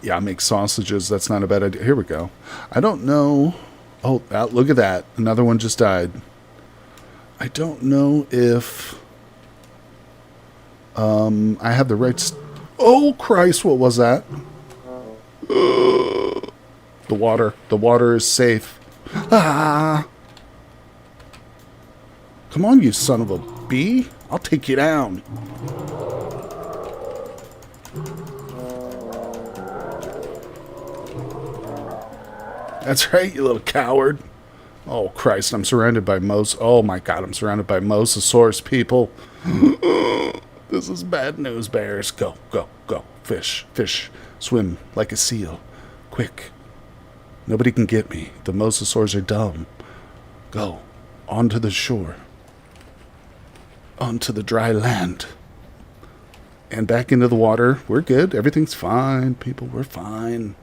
A: Yeah, I'll make sausages. That's not a bad idea. Here we go. I don't know. Oh, look at that. Another one just died. I don't know if I have the right... Oh, Christ, what was that? The water. The water is safe. Ah! Come on, you son of a bee. I'll take you down. That's right, you little coward. Oh, Christ, I'm surrounded by oh, my God, I'm surrounded by mosasaurus, people. This is bad news, bears. Go, go, go. Fish, fish. Swim like a seal. Quick. Nobody can get me. The mosasaurs are dumb. Go. Onto the shore. Onto the dry land. And back into the water. We're good. Everything's fine, people. We're fine.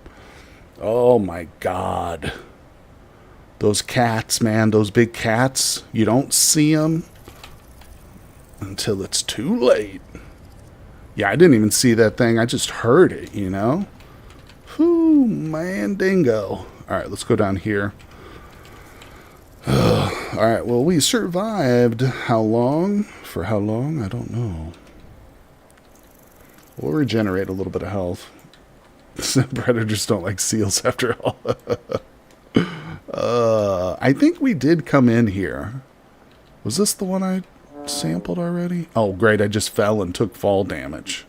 A: Oh, my God. Those cats, man. Those big cats. You don't see them until it's too late. Yeah, I didn't even see that thing. I just heard it, you know? Whew, man, dingo. All right, let's go down here. All right, well, we survived. How long? For how long? I don't know. We'll regenerate a little bit of health. Predators don't like seals after all. I think we did come in here. Was this the one I sampled already? Oh, great. I just fell and took fall damage.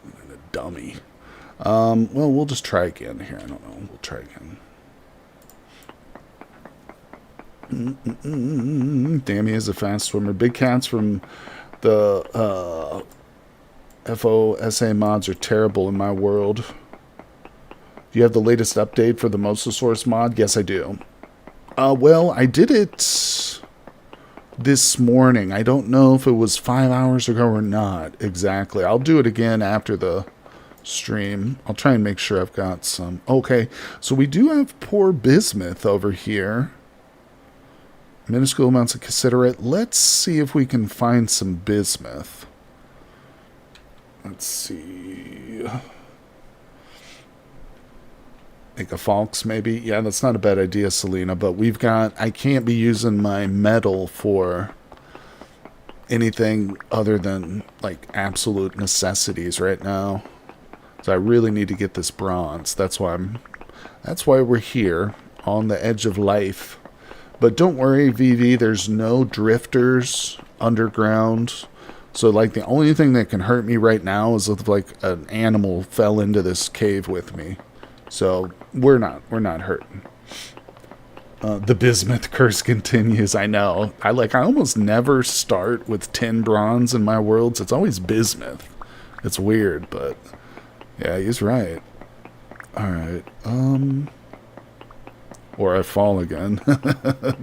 A: A dummy. Well, we'll just try again here. I don't know. We'll try again. Damn, he is a fast swimmer. Big cats from the FOSA mods are terrible in my world. Do you have the latest update for the Mosasaurus mod? Yes, I do. Well, I did it this morning. I don't know if it was 5 hours ago or not exactly. I'll do it again after the stream. I'll try and make sure I've got some. Okay, so we do have poor bismuth over here. Minuscule amounts of cassiterite. Let's see if we can find some bismuth. Let's see. Make a Falx, maybe? Yeah, that's not a bad idea, Selena. But we've got... I can't be using my metal for anything other than like absolute necessities right now. So I really need to get this bronze. That's why we're here on the edge of life. But don't worry, VV, there's no drifters underground. So like the only thing that can hurt me right now is if like an animal fell into this cave with me. So we're not hurting. The bismuth curse continues. I know. I almost never start with 10 bronze in my worlds. It's always bismuth. It's weird, but yeah, he's right. All right. Or I fall again.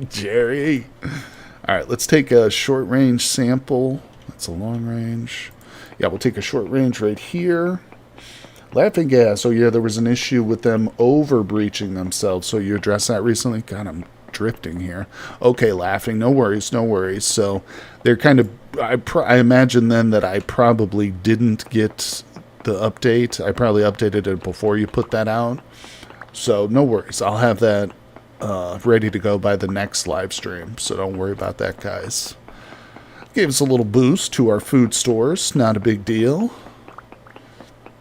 A: Jerry. All right, let's take a short range sample. That's a long range. Yeah, we'll take a short range right here. Laughing gas. Oh, yeah, there was an issue with them over-breaching themselves. So you addressed that recently? God, I'm drifting here. Okay, laughing. No worries, no worries. So they're kind of... I imagine then that I probably didn't get the update. I probably updated it before you put that out. So no worries. I'll have that ready to go by the next live stream. So don't worry about that, guys. Gave us a little boost to our food stores. Not a big deal.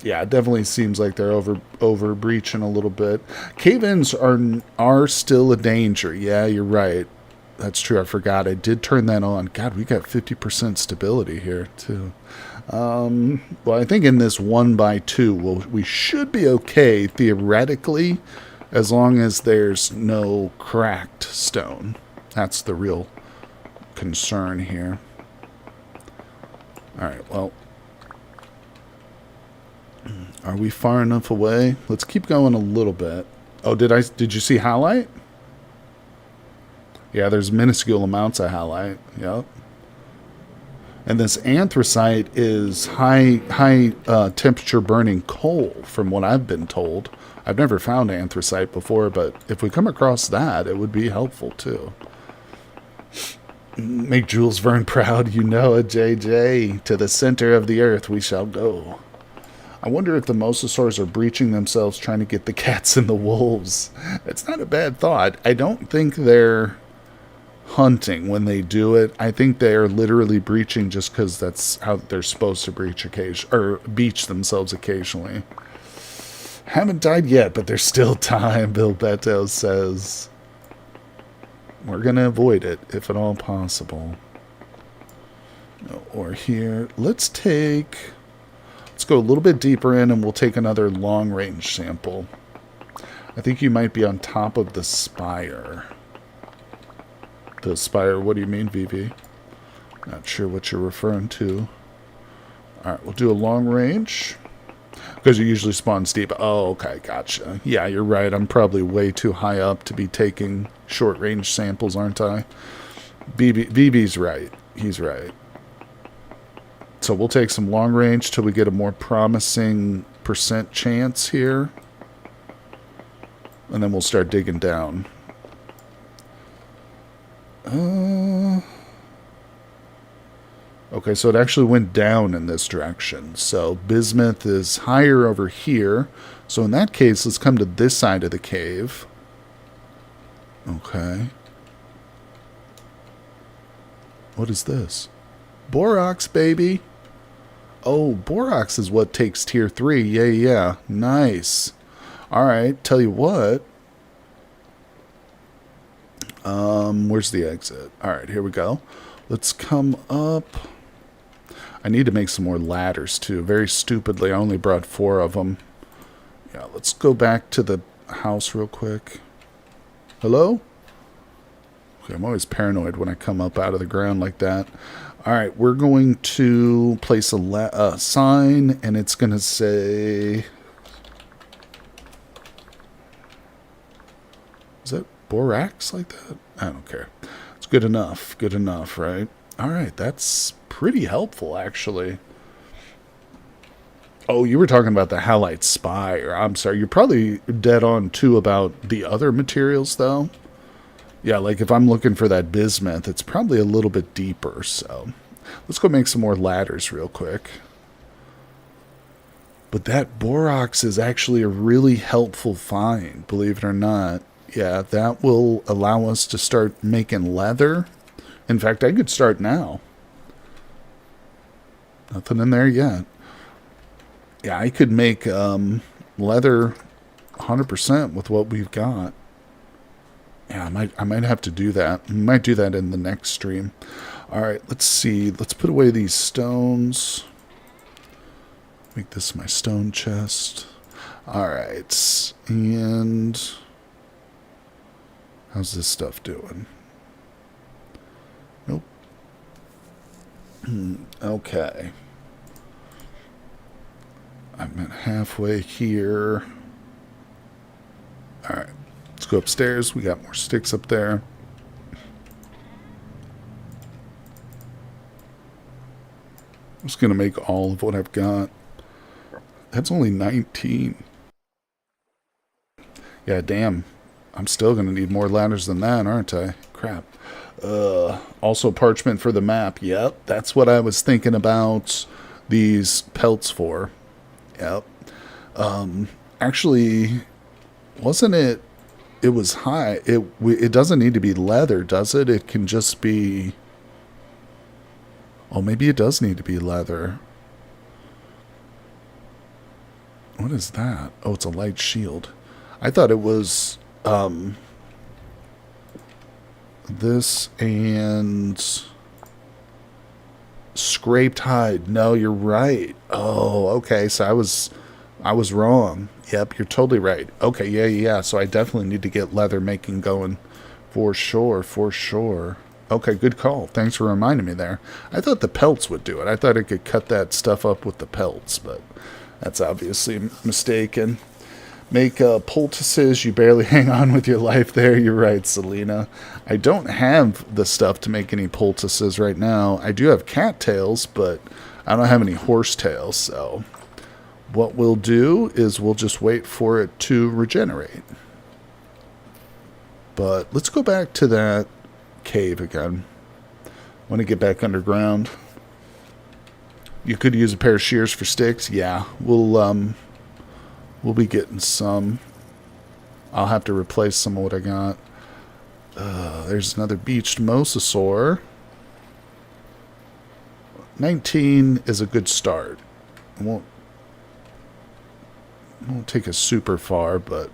A: Yeah, it definitely seems like they're over breaching a little bit. Cave-ins are still a danger. Yeah, you're right. That's true. I forgot. I did turn that on. God, we got 50% stability here too. Well, I think in this 1x2, we should be okay theoretically, as long as there's no cracked stone. That's the real concern here. All right. Well. Are we far enough away? Let's keep going a little bit. Oh, did you see halite? Yeah, there's minuscule amounts of halite. Yep. And this anthracite is high temperature burning coal, from what I've been told. I've never found anthracite before, but if we come across that, it would be helpful too. Make Jules Verne proud, you know it, JJ. To the center of the earth we shall go. I wonder if the mosasaurs are breaching themselves trying to get the cats and the wolves. It's not a bad thought. I don't think they're hunting when they do it. I think they are literally breaching just because that's how they're supposed to breach beach themselves occasionally. Haven't died yet, but there's still time, Bill Beto says. We're going to avoid it, if at all possible. Or here. Let's go a little bit deeper in, and we'll take another long-range sample. I think you might be on top of the spire. The spire, what do you mean, VV? Not sure what you're referring to. Alright, we'll do a long range. Because you usually spawn steep. Oh, okay, gotcha. Yeah, you're right. I'm probably way too high up to be taking short-range samples, aren't I? VV's right. He's right. So we'll take some long range till we get a more promising percent chance here. And then we'll start digging down. Okay, so it actually went down in this direction. So bismuth is higher over here. So in that case, let's come to this side of the cave. Okay. What is this? Borax, baby. Oh, borax is what takes tier 3. Yeah. Nice. Alright, tell you what. Where's the exit? Alright, here we go. Let's come up. I need to make some more ladders, too. Very stupidly, I only brought 4 of them. Yeah, let's go back to the house real quick. Hello? Okay, I'm always paranoid when I come up out of the ground like that. Alright, we're going to place a sign, and it's going to say... Is that borax like that? I don't care. It's good enough. Good enough, right? Alright, that's pretty helpful, actually. Oh, you were talking about the halite spire. I'm sorry. You're probably dead on, too, about the other materials, though. Yeah, like if I'm looking for that bismuth, it's probably a little bit deeper, so... Let's go make some more ladders real quick. But that borax is actually a really helpful find, believe it or not. Yeah, that will allow us to start making leather. In fact, I could start now. Nothing in there yet. Yeah, I could make leather 100% with what we've got. Yeah, I might have to do that. I might do that in the next stream. All right, let's see. Let's put away these stones. Make this my stone chest. All right, and how's this stuff doing? Nope. Okay. I'm at halfway here. All right, let's go upstairs. We got more sticks up there. I'm just going to make all of what I've got. That's only 19. Yeah, damn. I'm still going to need more ladders than that, aren't I? Crap. Also parchment for the map. Yep, that's what I was thinking about these pelts for. Yep. Actually, wasn't it... It was high. It doesn't need to be leather, does it? It can just be... Oh, maybe it does need to be leather. What is that? Oh, it's a light shield. I thought it was this and scraped hide. No, you're right. Oh, okay. So I was wrong. Yep, you're totally right. Okay, yeah. So I definitely need to get leather making going for sure, for sure. Okay, good call. Thanks for reminding me there. I thought the pelts would do it. I thought I could cut that stuff up with the pelts, but that's obviously mistaken. Make poultices. You barely hang on with your life there. You're right, Selena. I don't have the stuff to make any poultices right now. I do have cattails, but I don't have any horsetails, so what we'll do is we'll just wait for it to regenerate. But let's go back to that cave again. Want to get back underground. You could use a pair of shears for sticks. Yeah, we'll be getting some. I'll have to replace some of what I got. There's another beached mosasaur. 19 is a good start. It won't take us super far, but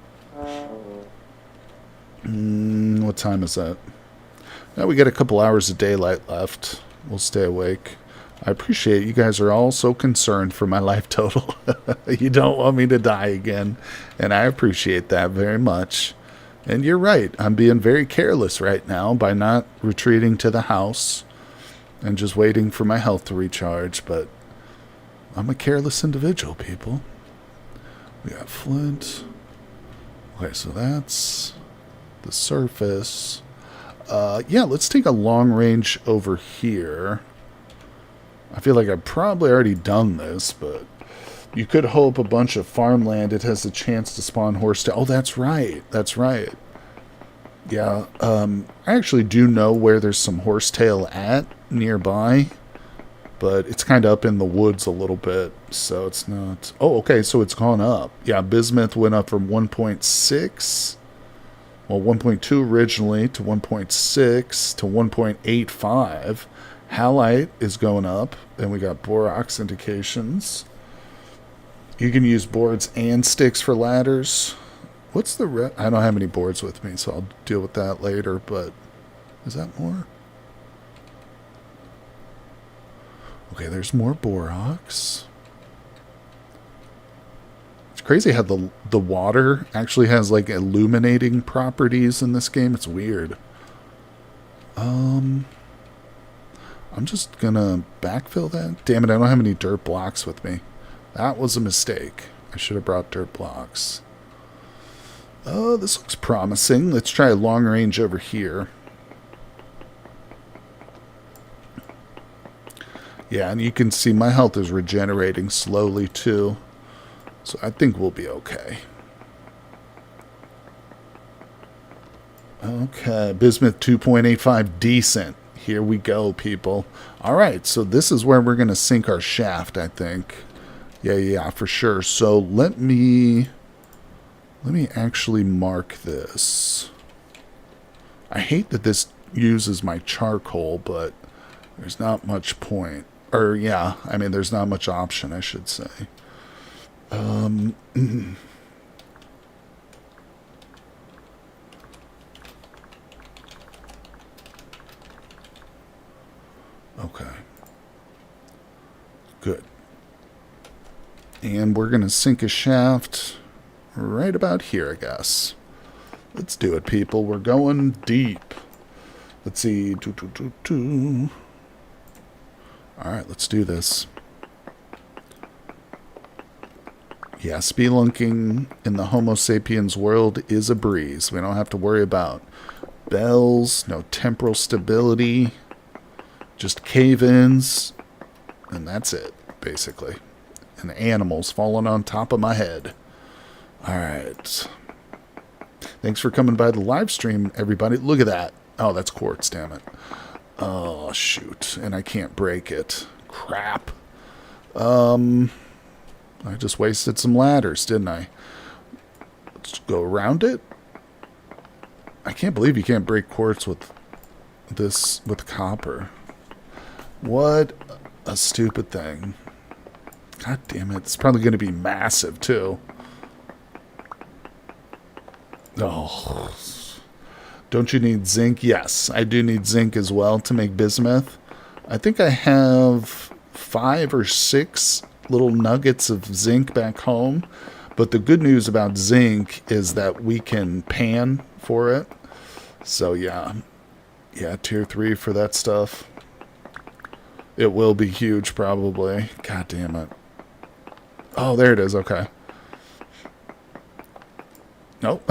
A: what time is that? Now we got a couple hours of daylight left. We'll stay awake. I appreciate you guys are all so concerned for my life total. You don't want me to die again, and I appreciate that very much. And you're right. I'm being very careless right now by not retreating to the house and just waiting for my health to recharge, but I'm a careless individual, people. We got flint. Okay, so that's the surface. Yeah, let's take a long range over here. I feel like I've probably already done this, but you could hope a bunch of farmland, it has the chance to spawn horsetail. Oh, that's right. That's right. Yeah, I actually do know where there's some horsetail at nearby, but it's kind of up in the woods a little bit, so it's not... Oh, okay, so it's gone up. Yeah, bismuth went up from 1.6... Well, 1.2 originally to 1.6 to 1.85. Halite is going up, and we got borax indications. You can use boards and sticks for ladders. What's the I don't have any boards with me, so I'll deal with that later, but is that more? Okay, there's more borax. It's crazy how the water actually has like illuminating properties in this game. It's weird. I'm just gonna backfill that. Damn it, I don't have any dirt blocks with me. That was a mistake. I should have brought dirt blocks. Oh, this looks promising. Let's try a long range over here. Yeah, and you can see my health is regenerating slowly too. So I think we'll be okay. Okay, bismuth 2.85, decent. Here we go, people. All right, so this is where we're going to sink our shaft, I think. Yeah, for sure. So let me actually mark this. I hate that this uses my charcoal, but there's not much point. Or, yeah, I mean, there's not much option, I should say. Okay. Good. And we're going to sink a shaft right about here, I guess. Let's do it, people. We're going deep. Let's see. Alright, let's do this. Yeah, spelunking in the Homo sapiens world is a breeze. We don't have to worry about bells, no temporal stability, just cave-ins, and that's it, basically. And animals falling on top of my head. Alright. Thanks for coming by the live stream, everybody. Look at that. Oh, that's quartz, damn it. Oh, shoot. And I can't break it. Crap. I just wasted some ladders, didn't I? Let's go around it. I can't believe you can't break quartz with this, with copper. What a stupid thing. God damn it. It's probably going to be massive, too. Oh. Don't you need zinc? Yes, I do need zinc as well to make bismuth. I think I have 5 or 6 little nuggets of zinc back home. But the good news about zinc is that we can pan for it. So, yeah. Yeah, tier 3 for that stuff. It will be huge, probably. God damn it. Oh, there it is. Okay. Nope.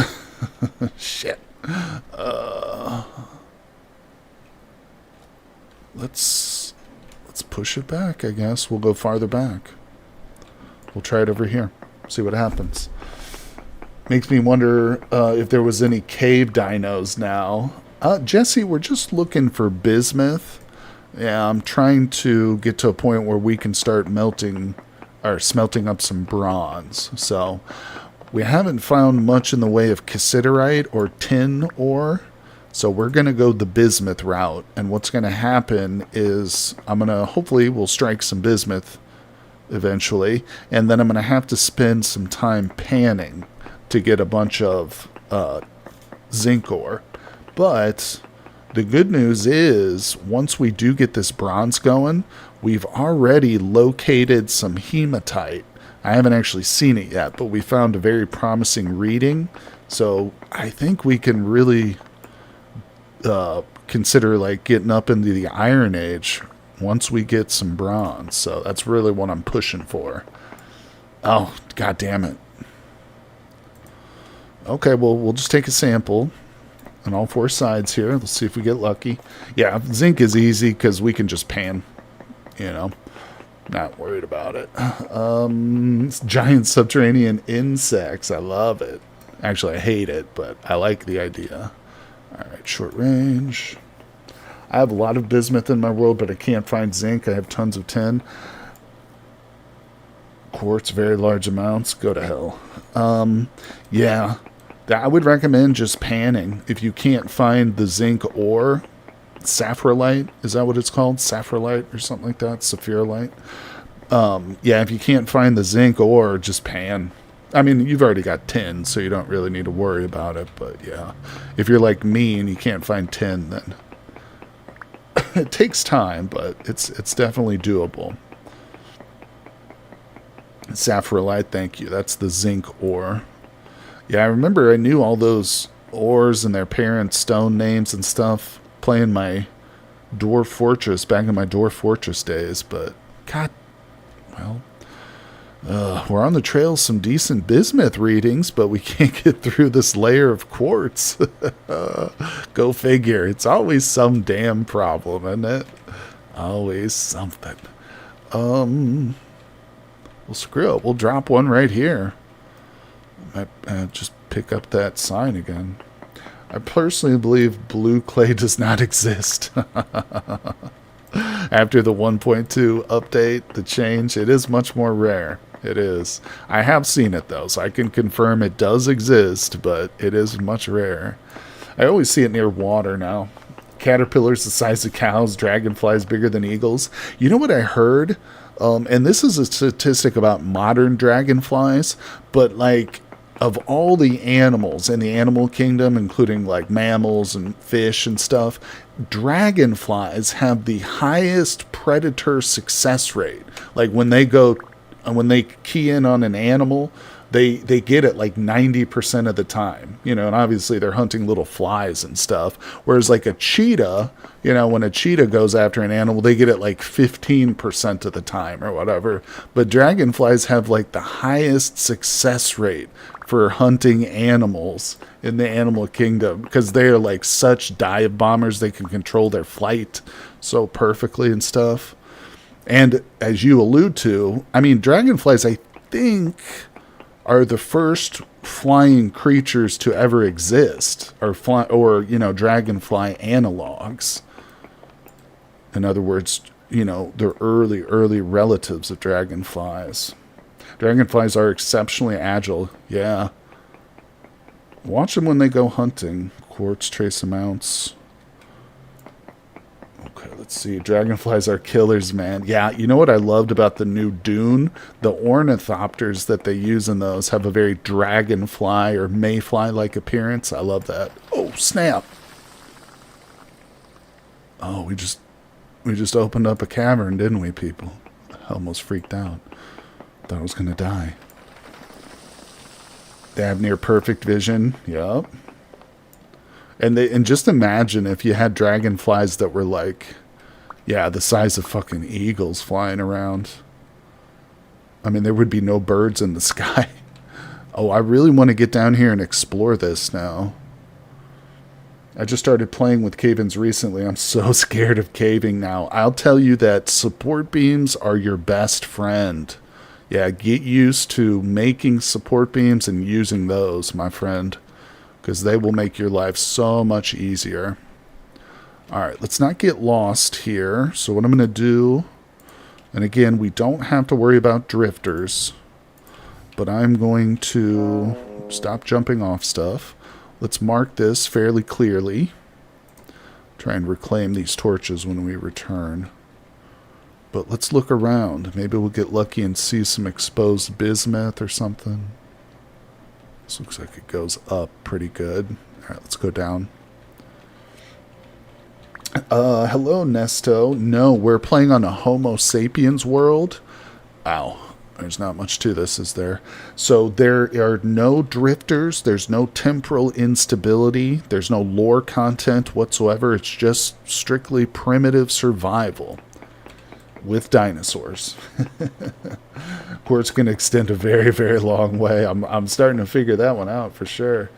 A: Shit. Let's push it back, I guess. We'll go farther back. We'll try it over here. See what happens. Makes me wonder if there was any cave dinos now. Jesse, we're just looking for bismuth. Yeah, I'm trying to get to a point where we can start melting or smelting up some bronze. So we haven't found much in the way of cassiterite or tin ore. So we're going to go the bismuth route. And what's going to happen is hopefully we'll strike some bismuth eventually. And then I'm going to have to spend some time panning to get a bunch of zinc ore. But the good news is once we do get this bronze going, we've already located some hematite. I haven't actually seen it yet, but we found a very promising reading. So I think we can really consider like getting up into the Iron Age once we get some bronze. So that's really what I'm pushing for. Oh, god damn it. Okay, well, we'll just take a sample on all 4 sides here. Let's see if we get lucky. Yeah, zinc is easy because we can just pan, you know. Not worried about it. Giant subterranean insects. I love it. Actually, I hate it, but I like the idea. Alright, short range. I have a lot of bismuth in my world, but I can't find zinc. I have tons of tin. Quartz, very large amounts. Go to hell. Yeah. I would recommend just panning. If you can't find the zinc ore, sapphirolite, is that what it's called? Sapphirolite or something like that? Saphirolite. Yeah, if you can't find the zinc ore, just pan. I mean, you've already got tin, so you don't really need to worry about it. But yeah, if you're like me and you can't find tin, then it takes time, but it's definitely doable. Sapphirolite, thank you. That's the zinc ore. Yeah, I remember I knew all those ores and their parents' stone names and stuff playing my Dwarf Fortress back in my Dwarf Fortress days, but god, well, we're on the trail of some decent bismuth readings, but we can't get through this layer of quartz. Go figure. It's always some damn problem, isn't it? Always something. Well, screw it. We'll drop one right here. Might just pick up that sign again. I personally believe blue clay does not exist. After the 1.2 update, the change, it is much more rare. It is. I have seen it, though, so I can confirm it does exist, but it is much rarer. I always see it near water now. caterpillars the size of cows, dragonflies bigger than eagles. You know what I heard? And this is a statistic about modern dragonflies, but like of all the animals in the animal kingdom, including like mammals and fish and stuff, dragonflies have the highest predator success rate. Like when they key in on an animal, they get it like 90% of the time, you know, and obviously they're hunting little flies and stuff. Whereas like a cheetah, you know, when a cheetah goes after an animal, they get it like 15% of the time or whatever. But dragonflies have like the highest success rate for hunting animals in the animal kingdom because they are like such dive bombers. They can control their flight so perfectly and stuff. And as you allude to, I mean, dragonflies, I think, are the first flying creatures to ever exist, or you know, dragonfly analogs. In other words, you know, they're early relatives of dragonflies. Dragonflies are exceptionally agile. Yeah. Watch them when they go hunting. Quartz trace amounts. Okay, let's see. Dragonflies are killers, man. Yeah, you know what I loved about the new Dune? The ornithopters that they use in those have a very dragonfly or mayfly-like appearance. I love that. Oh, snap. Oh, we just opened up a cavern, didn't we, people? I almost freaked out. Thought I was going to die. They have near perfect vision. Yup. And just imagine if you had dragonflies that were like, yeah, the size of fucking eagles flying around. I mean, there would be no birds in the sky. Oh, I really want to get down here and explore this now. I just started playing with cave-ins recently. I'm so scared of caving now. I'll tell you that support beams are your best friend. Yeah, get used to making support beams and using those, my friend, because they will make your life so much easier. Alright, let's not get lost here. So what I'm going to do, and again, we don't have to worry about drifters, but I'm going to stop jumping off stuff. Let's mark this fairly clearly. Try and reclaim these torches when we return. But let's look around. Maybe we'll get lucky and see some exposed bismuth or something. This looks like it goes up pretty good. Alright, let's go down. Hello, Nesto. No, we're playing on a Homo sapiens world. Ow. There's not much to this, is there? So there are no drifters. There's no temporal instability. There's no lore content whatsoever. It's just strictly primitive survival with dinosaurs. Of course, it can extend a very, very long way. I'm starting to figure that one out for sure.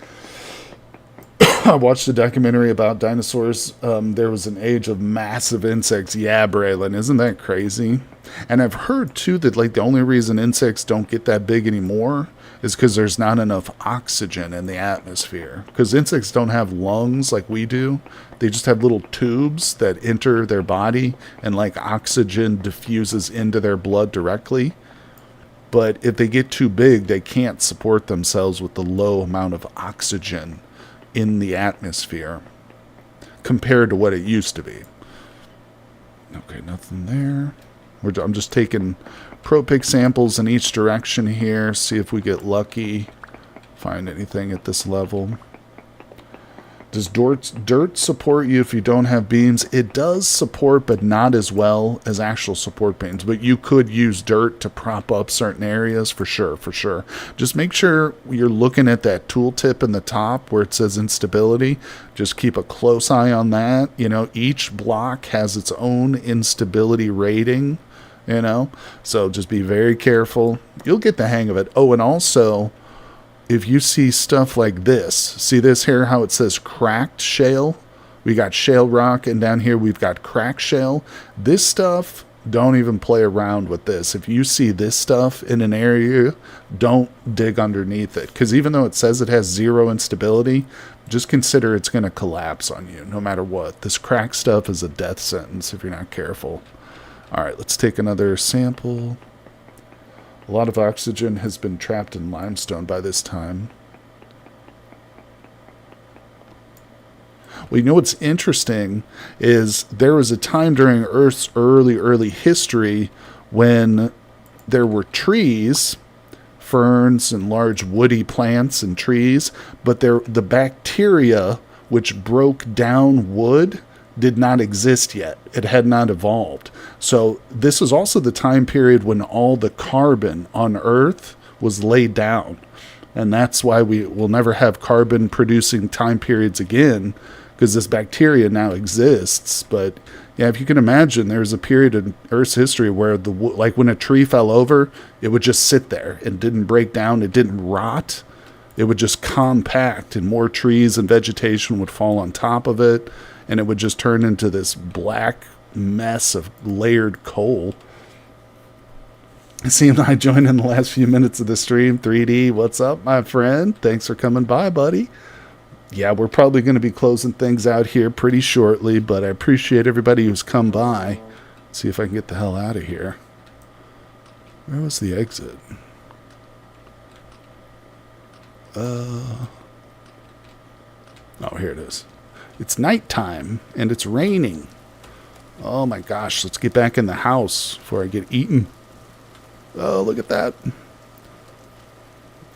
A: I watched a documentary about dinosaurs. There was an age of massive insects. Yeah, Braylon, isn't that crazy? And I've heard, too, that like the only reason insects don't get that big anymore is because there's not enough oxygen in the atmosphere. Because insects don't have lungs like we do. They just have little tubes that enter their body, and like oxygen diffuses into their blood directly. But if they get too big, they can't support themselves with the low amount of oxygen in the atmosphere compared to what it used to be. Okay, nothing there. I'm just taking ProPic samples in each direction here, see if we get lucky, find anything at this level. Does dirt support you if you don't have beams? It does support, but not as well as actual support beams. But you could use dirt to prop up certain areas for sure, for sure. Just make sure you're looking at that tooltip in the top where it says instability. Just keep a close eye on that. You know, each block has its own instability rating, you know. So just be very careful. You'll get the hang of it. Oh, and also, if you see stuff like this, see this here, how it says cracked shale? We got shale rock, and down here we've got cracked shale. This stuff, don't even play around with this. If you see this stuff in an area, don't dig underneath it. Because even though it says it has zero instability, just consider it's going to collapse on you no matter what. This cracked stuff is a death sentence if you're not careful. All right, let's take another sample. A lot of oxygen has been trapped in limestone by this time. Well, you know what's interesting is there was a time during Earth's early history when there were trees, ferns and large woody plants and trees, but the bacteria which broke down wood did not exist yet. It had not evolved. So this is also the time period when all the carbon on Earth was laid down. And that's why we will never have carbon producing time periods again, because this bacteria now exists. But yeah, if you can imagine, there's a period in Earth's history where like when a tree fell over, it would just sit there and didn't break down. It didn't rot. It would just compact, and more trees and vegetation would fall on top of it, and it would just turn into this black mess of layered coal. Seeing I joined in the last few minutes of the stream. 3D, what's up, my friend? Thanks for coming by, buddy. Yeah, we're probably going to be closing things out here pretty shortly, but I appreciate everybody who's come by. Let's see if I can get the hell out of here. Where was the exit? Oh, here it is. It's nighttime, and it's raining. Oh my gosh, let's get back in the house before I get eaten. Oh, look at that.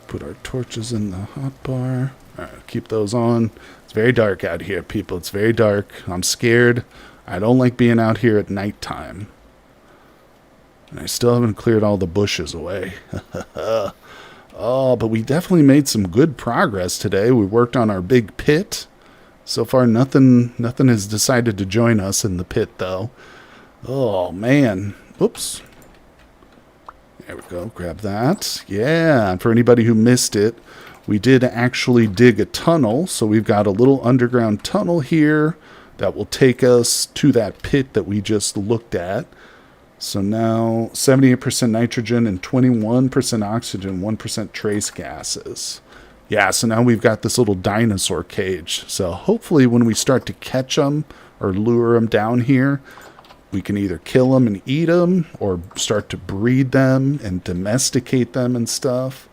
A: Put our torches in the hot bar. All right, keep those on. It's very dark out here, people. It's very dark. I'm scared. I don't like being out here at nighttime. And I still haven't cleared all the bushes away. Oh, but we definitely made some good progress today. We worked on our big pit. So far, nothing has decided to join us in the pit, though. Oh, man. Oops. There we go. Grab that. Yeah. And for anybody who missed it, we did actually dig a tunnel. So we've got a little underground tunnel here that will take us to that pit that we just looked at. So now 78% nitrogen and 21% oxygen, 1% trace gases. Yeah, so now we've got this little dinosaur cage. So hopefully when we start to catch them or lure them down here, we can either kill them and eat them or start to breed them and domesticate them and stuff.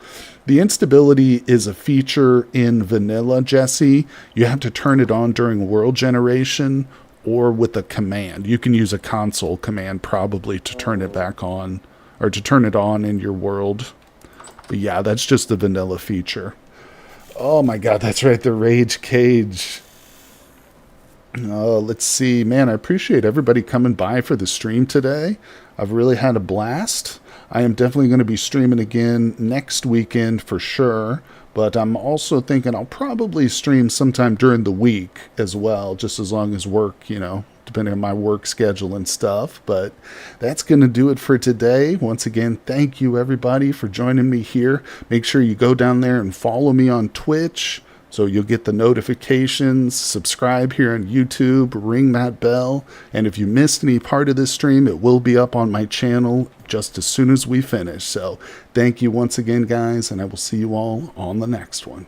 A: The instability is a feature in vanilla, Jesse. You have to turn it on during world generation or with a command. You can use a console command probably to turn it back on or to turn it on in your world. But yeah, that's just the vanilla feature. Oh my God, that's right, the rage cage. Oh, let's see. Man, I appreciate everybody coming by for the stream today. I've really had a blast. I am definitely going to be streaming again next weekend for sure. But I'm also thinking I'll probably stream sometime during the week as well, just as long as work, depending on my work schedule and stuff. But that's going to do it for today. Once again, thank you everybody for joining me here. Make sure you go down there and follow me on Twitch, so you'll get the notifications. Subscribe here on YouTube, ring that bell. And if you missed any part of this stream, it will be up on my channel just as soon as we finish. So thank you once again, guys, and I will see you all on the next one.